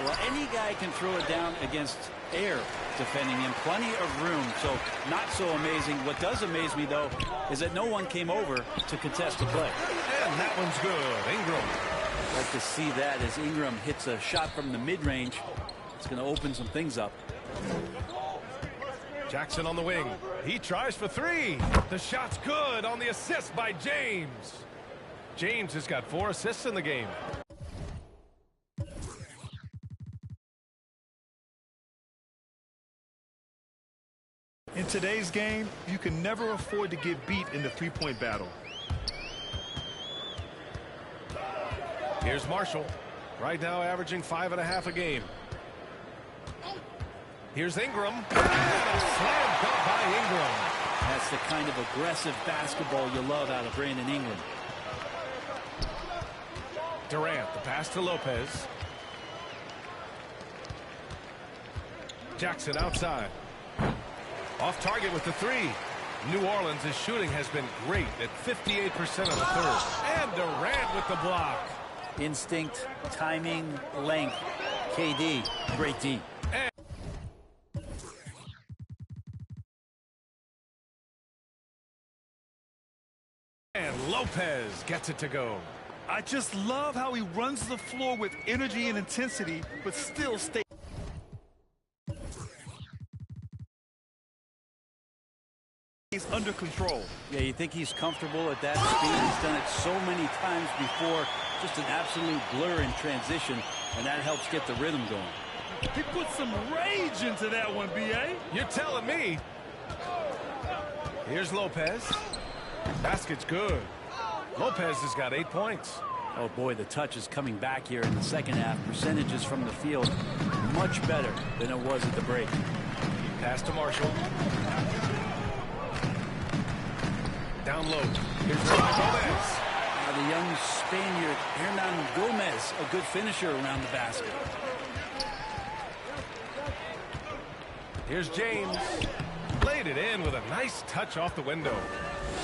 Well, any guy can throw it down against air defending him. Plenty of room, so not so amazing. What does amaze me, though, is that no one came over to contest the play.
And that one's good. Ingram.
I'd like to see that as Ingram hits a shot from the mid-range. It's going to open some things up.
Jackson on the wing. He tries for three. The shot's good on the assist by James. James has got 4 assists in the game.
In today's game, you can never afford to get beat in the three-point battle.
Here's Marshall. Right now averaging 5.5 a game. Here's Ingram. And a slam dunk by Ingram.
That's the kind of aggressive basketball you love out of Brandon Ingram.
Durant, the pass to Lopez. Jackson outside. Off target with the three. New Orleans' shooting has been great at 58% of the third. And Durant with the block.
Instinct, timing, length. KD, great D.
And Lopez gets it to go.
I just love how he runs the floor with energy and intensity, but still stays under control.
Yeah, you think he's comfortable at that speed. He's done it so many times before. Just an absolute blur in transition, and that helps get the rhythm going.
He put some rage into that one, B.A.
You're telling me. Here's Lopez. Basket's good. Lopez has got 8 points.
Oh, boy, the touch is coming back here in the second half. Percentages from the field much better than it was at the break.
Pass to Marshall. Down low. Here's Gomez.
The young Spaniard, Hernan Gomez, a good finisher around the basket.
Here's James. Laid it in with a nice touch off the window.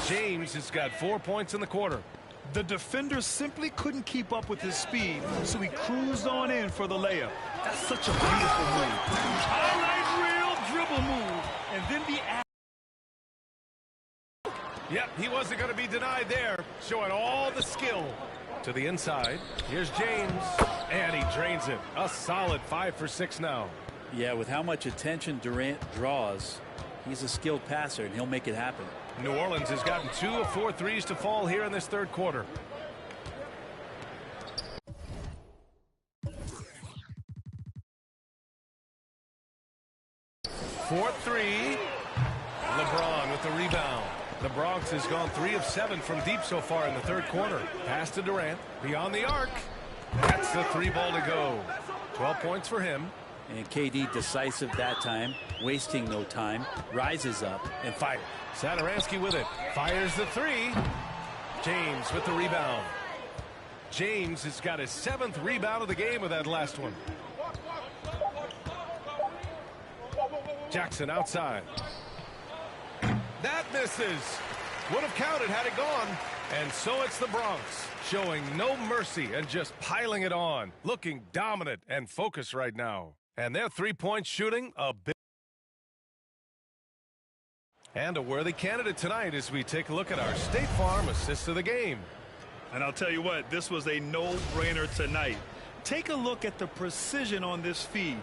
James has got 4 points in the quarter.
The defender simply couldn't keep up with his speed, so he cruised on in for the layup. That's such a beautiful move. Highlight reel dribble move, and then the
Yep, he wasn't going to be denied there, showing all the skill. To the inside, here's James, and he drains it. A solid 5 for 6 now.
Yeah, with how much attention Durant draws, he's a skilled passer, and he'll make it happen.
New Orleans has gotten 2 of 4 threes to fall here in this third quarter. Fourth three. LeBron with the rebound. The Bronx has gone 3 of 7 from deep so far in the third quarter. Pass to Durant. Beyond the arc. That's the 3 ball to go. 12 points for him.
And KD decisive that time, wasting no time, rises up and fires.
Satoransky with it. Fires the 3. James with the rebound. James has got his 7th rebound of the game with that last one. Jackson outside. That misses. Would have counted had it gone. And so it's the Bronx, showing no mercy and just piling it on. Looking dominant and focused right now. And their three-point shooting a bit. And a worthy candidate tonight as we take a look at our State Farm assist of the game.
And I'll tell you what, this was a no-brainer tonight. Take a look at the precision on this feed.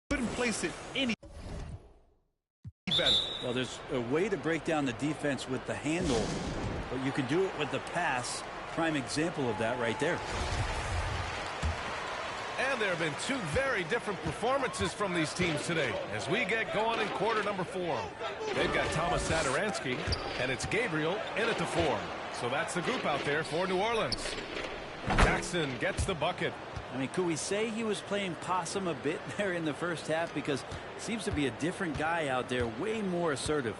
Couldn't place it any better.
Well, there's a way to break down the defense with the handle, but you can do it with the pass. Prime example of that right there.
And there have been two very different performances from these teams today as we get going in quarter number 4. They've got Thomas Satoransky, and it's Gabriel in at the 4. So that's the group out there for New Orleans. Jackson gets the bucket.
I mean, could we say he was playing possum a bit there in the first half? Because it seems to be a different guy out there, way more assertive.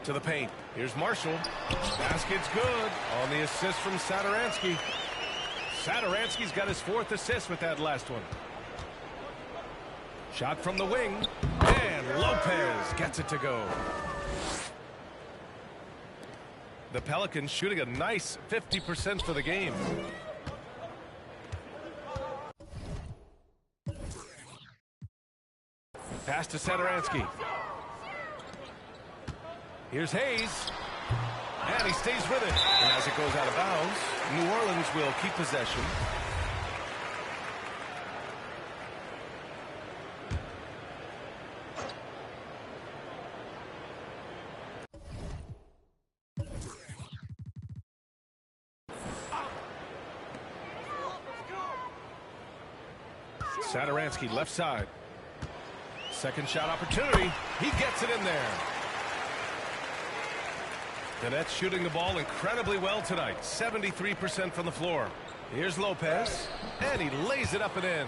To the paint. Here's Marshall. Basket's good on the assist from Satoransky. Satoransky's got his 4th assist with that last one. Shot from the wing. And Lopez gets it to go. The Pelicans shooting a nice 50% for the game. Pass to Satoransky. Here's Hayes. And he stays with it. And as it goes out of bounds, New Orleans will keep possession. Satoransky left side. Second shot opportunity. He gets it in there. The Nets shooting the ball incredibly well tonight. 73% from the floor. Here's Lopez. And he lays it up and in.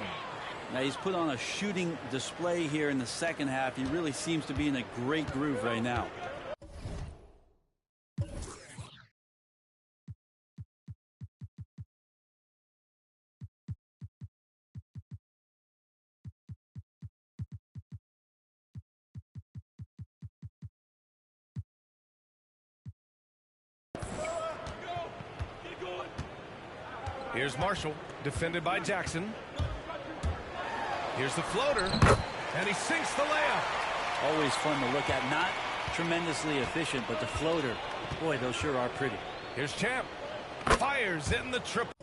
Now he's put on a shooting display here in the second half. He really seems to be in a great groove right now.
Here's Marshall, defended by Jackson. Here's the floater, and he sinks the layup.
Always fun to look at. Not tremendously efficient, but the floater, boy, those sure are pretty.
Here's Champ. Fires in the triple.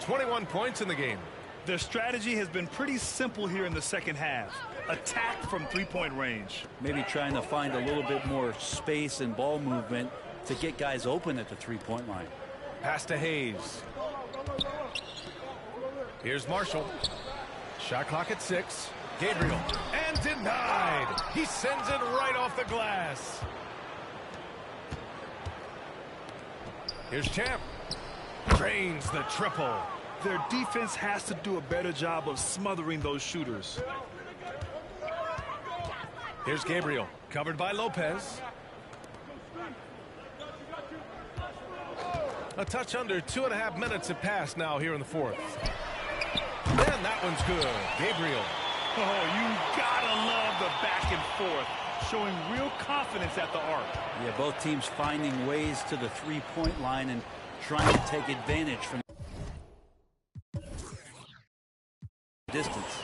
21 points in the game.
Their strategy has been pretty simple here in the second half. Attack from three-point range.
Maybe trying to find a little bit more space and ball movement to get guys open at the three-point line.
Pass to Hayes. Here's Marshall. Shot clock at 6. Gabriel. And denied. He sends it right off the glass. Here's Champ. Drains the triple.
Their defense has to do a better job of smothering those shooters.
Here's Gabriel. Covered by Lopez. A touch under 2.5 minutes have passed now here in the 4th. And that one's good. Gabriel.
Oh, you gotta love the back and forth. Showing real confidence at the arc.
Yeah, both teams finding ways to the three-point line and trying to take advantage from distance.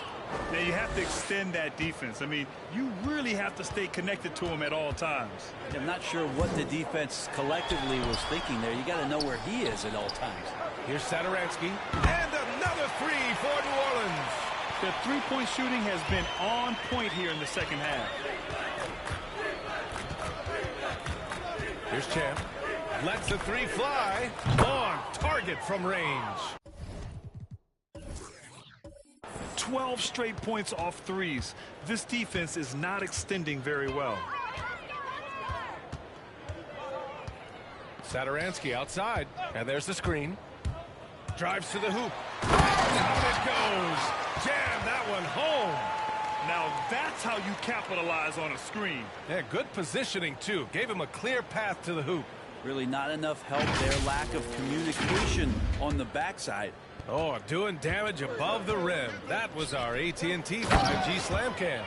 Now you have to extend that defense. I mean, you really have to stay connected to him at all times.
I'm not sure what the defense collectively was thinking there. You got to know where he is at all times.
Here's Satoransky. And another 3 for New Orleans.
The three-point shooting has been on point here in the second half.
Here's Champ. Lets the 3 fly. On target from range.
12 straight points off threes. This defense is not extending very well.
Satoransky outside. And there's the screen. Drives to the hoop. Down it goes. Jam that one home.
Now that's how you capitalize on a screen.
Yeah, good positioning, too. Gave him a clear path to the hoop.
Really not enough help there. Lack of communication on the backside.
Oh, doing damage above the rim. That was our AT&T 5G Slam Cam.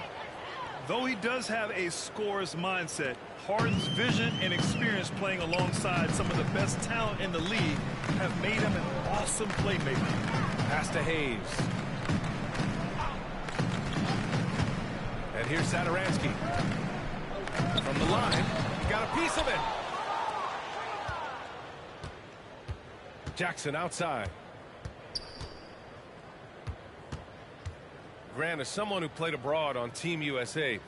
Though he does have a scorer's mindset, Harden's vision and experience playing alongside some of the best talent in the league have made him an awesome playmaker.
Pass to Hayes. And here's Satoransky. From the line, got a piece of it. Jackson outside. Grant, as someone who played abroad on Team USA,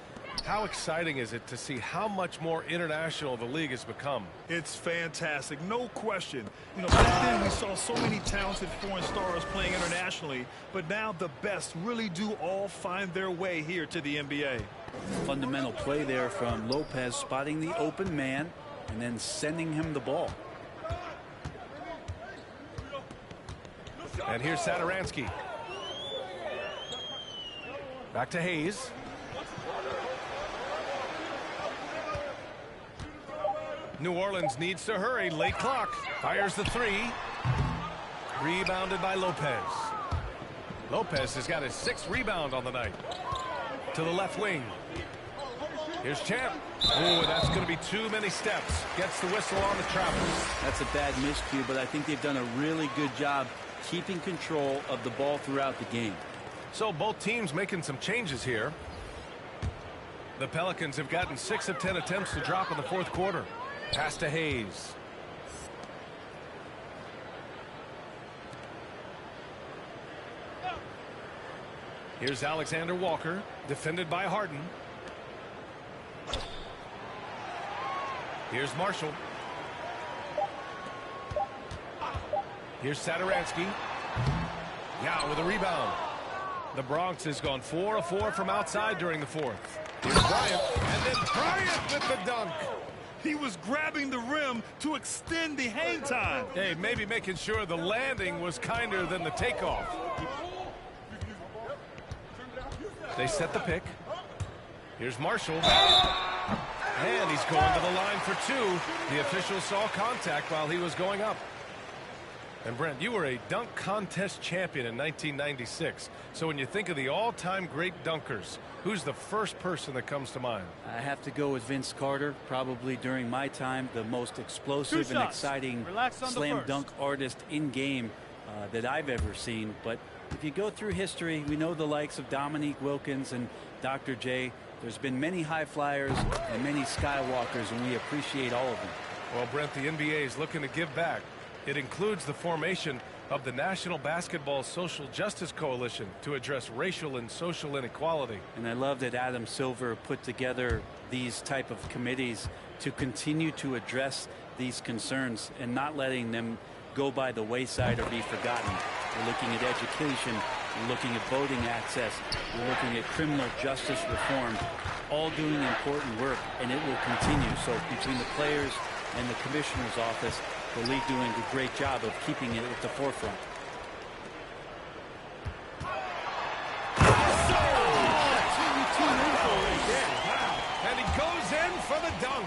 How exciting is it to see how much more international the league has become?
It's fantastic, no question. You know, back then we saw so many talented foreign stars playing internationally, but now the best really do all find their way here to the NBA.
Fundamental play there from Lopez, spotting the open man and then sending him the ball.
And here's Satoransky. Back to Hayes. New Orleans needs to hurry. Late clock. Fires the three. Rebounded by Lopez. Lopez has got his 6th rebound on the night. To the left wing. Here's Champ. Oh, that's going to be too many steps. Gets the whistle on the travel.
That's a bad miscue, but I think they've done a really good job keeping control of the ball throughout the game.
So both teams making some changes here. The Pelicans have gotten 6 of 10 attempts to drop in the 4th quarter. Pass to Hayes. Here's Alexander Walker, defended by Harden. Here's Marshall. Here's Satoransky. Yao with a rebound. The Bronx has gone 4 of 4 from outside during the 4th. Here's Bryant, and then Bryant with the dunk.
He was grabbing the rim to extend the hang time.
Hey, maybe making sure the landing was kinder than the takeoff. They set the pick. Here's Marshall. And he's going to the line for 2. The official saw contact while he was going up. And Brent, you were a dunk contest champion in 1996. So when you think of the all-time great dunkers, who's the first person that comes to mind?
I have to go with Vince Carter. Probably during my time, the most explosive and exciting slam dunk artist in game that I've ever seen. But if you go through history, we know the likes of Dominique Wilkins and Dr. J. There's been many high flyers and many skywalkers, and we appreciate all of them.
Well, Brent, the NBA is looking to give back. It includes the formation of the National Basketball Social Justice Coalition to address racial and social inequality.
And I love that Adam Silver put together these type of committees to continue to address these concerns and not letting them go by the wayside or be forgotten. We're looking at education, we're looking at voting access, we're looking at criminal justice reform, all doing important work, and it will continue. So between the players and the commissioner's office, the league doing a great job of keeping it at the forefront.
And he goes in for the dunk.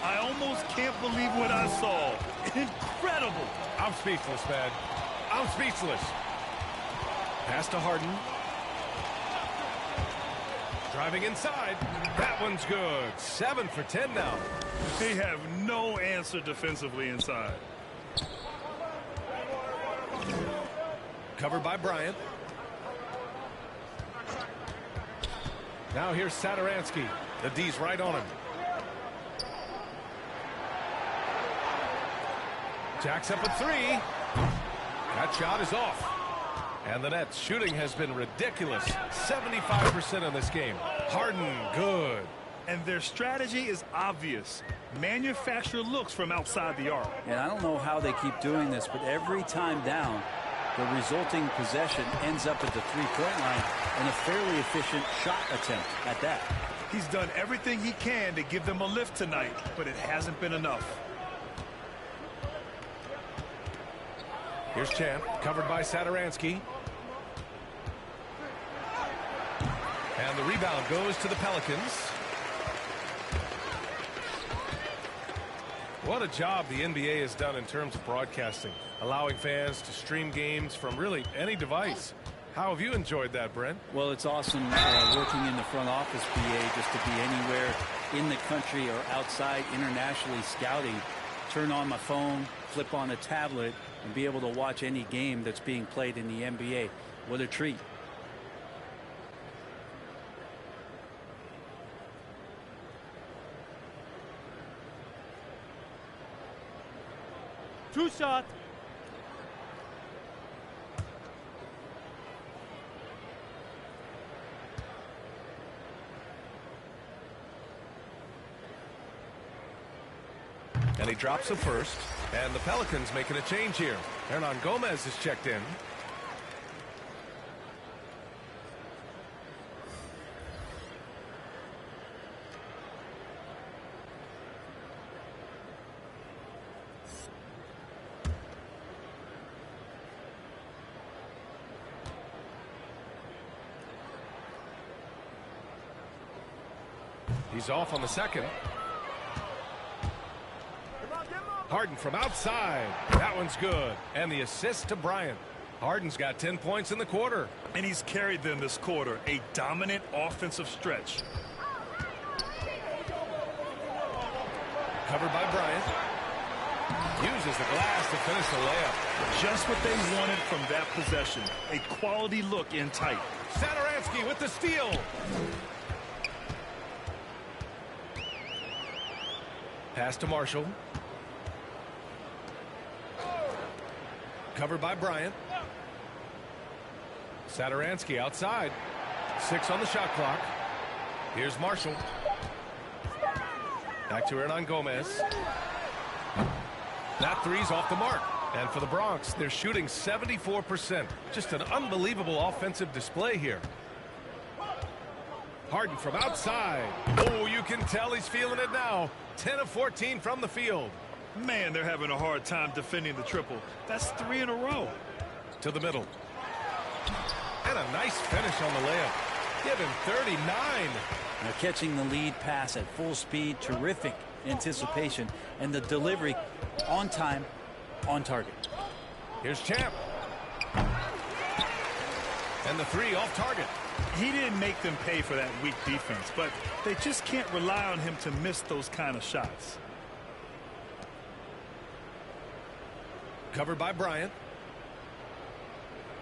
I almost can't believe what I saw. Incredible.
I'm speechless, man. I'm speechless. Pass to Harden. Driving inside. That one's good. 7 for 10 now.
They have no answer defensively inside.
Covered by Bryant. Now here's Satoransky. The D's right on him. Jacks up a 3. That shot is off. And the Nets shooting has been ridiculous. 75% in this game. Harden, good.
And their strategy is obvious. Manufacture looks from outside the arc.
And I don't know how they keep doing this, but every time down, the resulting possession ends up at the three-point line and a fairly efficient shot attempt at that.
He's done everything he can to give them a lift tonight, but it hasn't been enough.
Here's Champ, covered by Satoransky. And the rebound goes to the Pelicans. What a job the NBA has done in terms of broadcasting, allowing fans to stream games from really any device. How have you enjoyed that, Brent?
Well, it's awesome working in the front office, BA, just to be anywhere in the country or outside internationally scouting. Turn on my phone, flip on a tablet, and be able to watch any game that's being played in the NBA. What a treat.
Two shot.
And he drops the first. And the Pelicans making a change here. Hernan Gomez is checked in. He's off on the second. Harden from outside. That one's good. And the assist to Bryant. Harden's got 10 points in the quarter.
And he's carried them this quarter. A dominant offensive stretch.
Covered by Bryant. Uses the glass to finish the layup.
Just what they wanted from that possession. A quality look in tight.
Satoransky with the steal. Pass to Marshall. Covered by Bryant. Satoransky outside. 6 on the shot clock. Here's Marshall. Back to Hernan Gomez. That three's off the mark. And for the Bronx, they're shooting 74%. Just an unbelievable offensive display here. Harden from outside. Oh, you can tell he's feeling it now. 10 of 14 from the field.
Man, they're having a hard time defending the triple. That's 3 in a row.
To the middle. And a nice finish on the layup. Give him 39.
Now catching the lead pass at full speed. Terrific anticipation. And the delivery on time, on target.
Here's Champ. And the 3 off target.
He didn't make them pay for that weak defense, but they just can't rely on him to miss those kind of shots.
Covered by Bryant.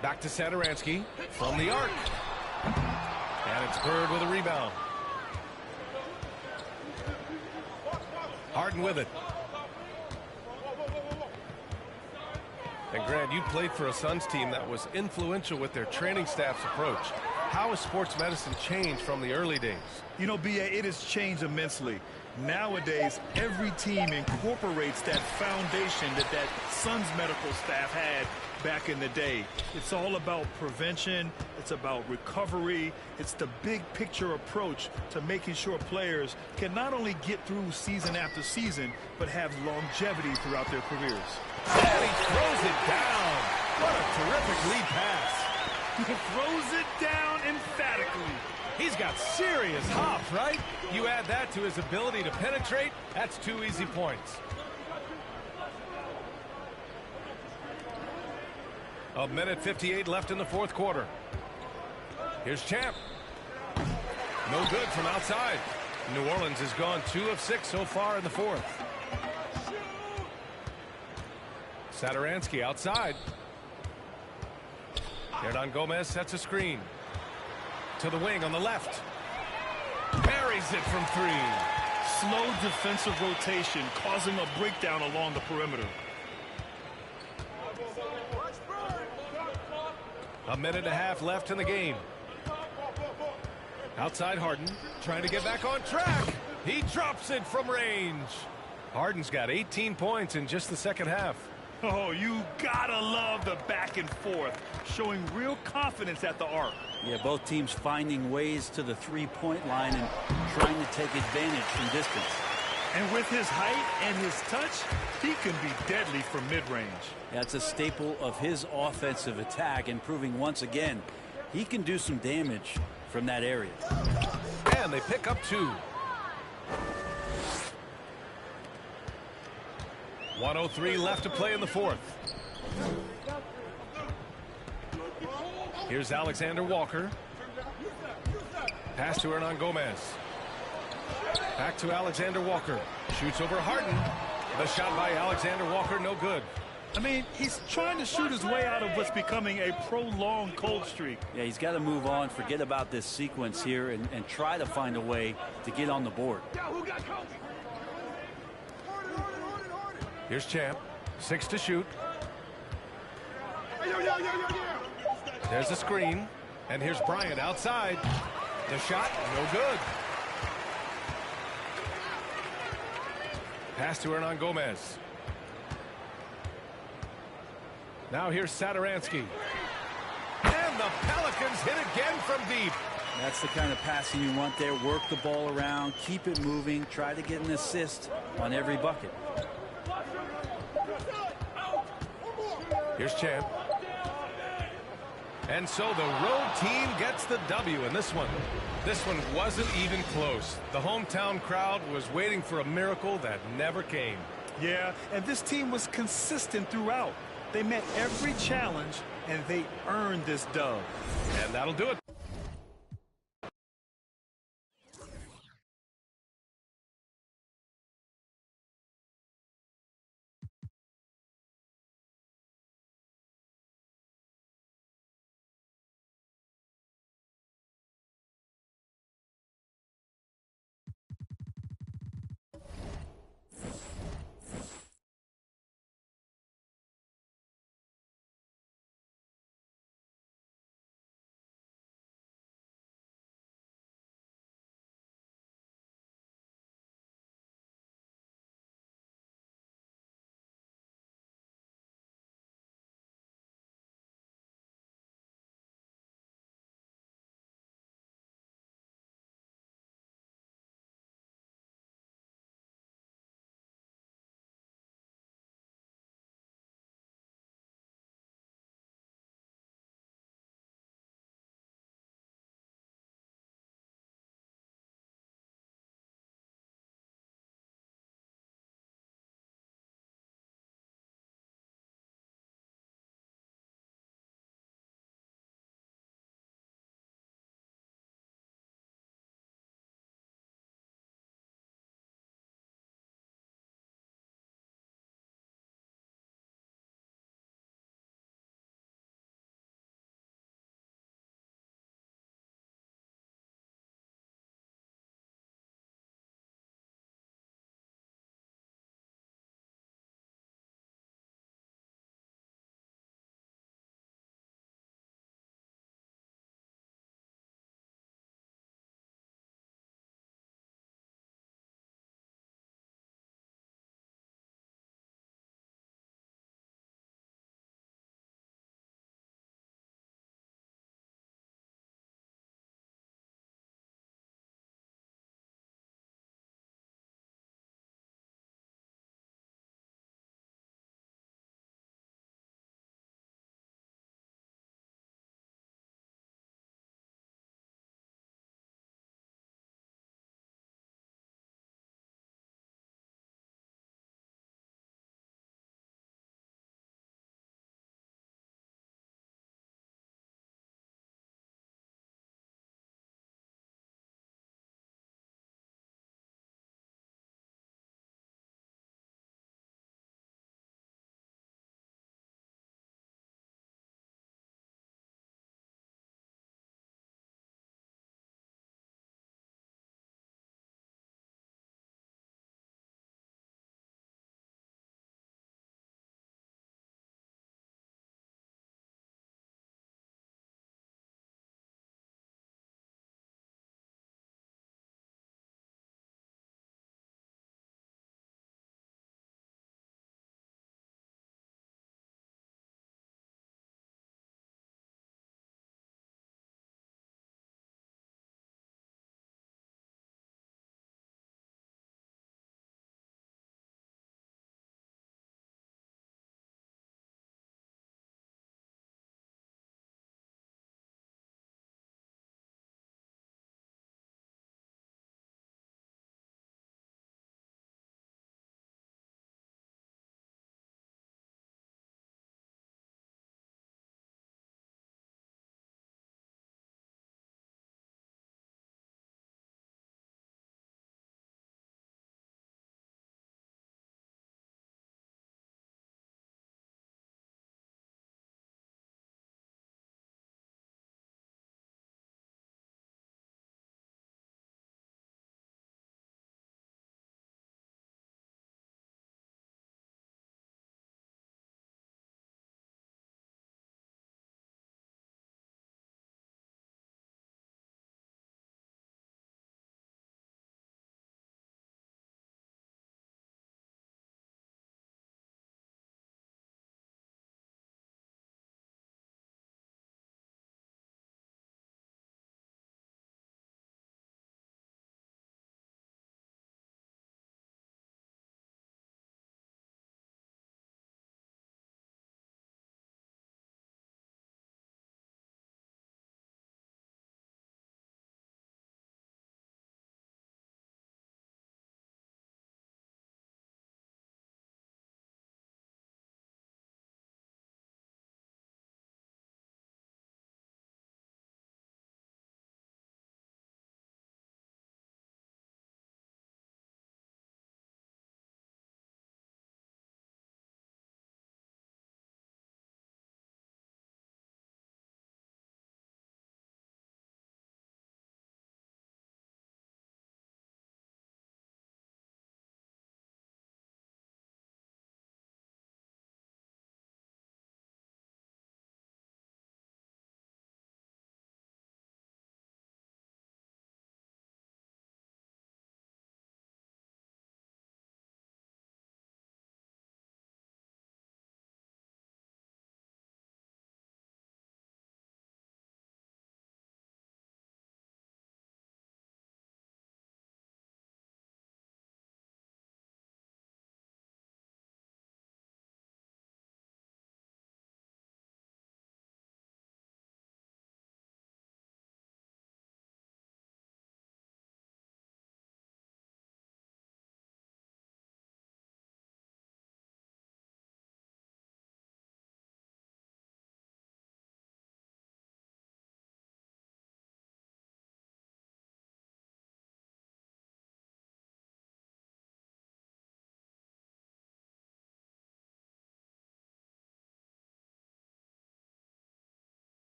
Back to Satoransky from the arc. And it's Bird with a rebound. Harden with it. And Grant, you played for a Suns team that was influential with their training staff's approach. How has sports medicine changed from the early days?
You know, B.A., it has changed immensely. Nowadays, every team incorporates that foundation that Suns medical staff had back in the day. It's all about prevention. It's about recovery. It's the big picture approach to making sure players can not only get through season after season, but have longevity throughout their careers.
And he throws it down. What a terrific lead pass.
He throws it down emphatically.
He's got serious hops, right? You add that to his ability to penetrate, that's 2 easy points. A minute 58 left in the fourth quarter. Here's Champ. No good from outside. New Orleans has gone 2 of 6 so far in the fourth. Satoransky outside. Hernan Gomez sets a screen. To the wing on the left. Buries it from 3.
Slow defensive rotation causing a breakdown along the perimeter.
A minute and a half left in the game. Outside Harden trying to get back on track. He drops it from range. Harden's got 18 points in just the second half.
Oh, you gotta love the back and forth, showing real confidence at the arc.
Yeah, both teams finding ways to the three-point line and trying to take advantage from distance.
And with his height and his touch, he can be deadly from mid-range.
That's a staple of his offensive attack, and proving once again he can do some damage from that area.
And they pick up 2. 1:03 left to play in the fourth. Here's Alexander Walker. Pass to Hernan Gomez. Back to Alexander Walker. Shoots over Harden. The shot by Alexander Walker, no good.
I mean, he's trying to shoot his way out of what's becoming a prolonged cold streak.
Yeah, he's got to move on, forget about this sequence here, and try to find a way to get on the board.
Here's Champ. 6 to shoot. There's a screen. And here's Bryant outside. The shot, no good. Pass to Hernan Gomez. Now here's Satoransky. And the Pelicans hit again from deep.
That's the kind of passing you want there. Work the ball around, keep it moving, try to get an assist on every bucket.
Here's Champ. And so the road team gets the W in this one. This one wasn't even close. The hometown crowd was waiting for a miracle that never came.
Yeah, and this team was consistent throughout. They met every challenge, and they earned this dub.
And that'll do it.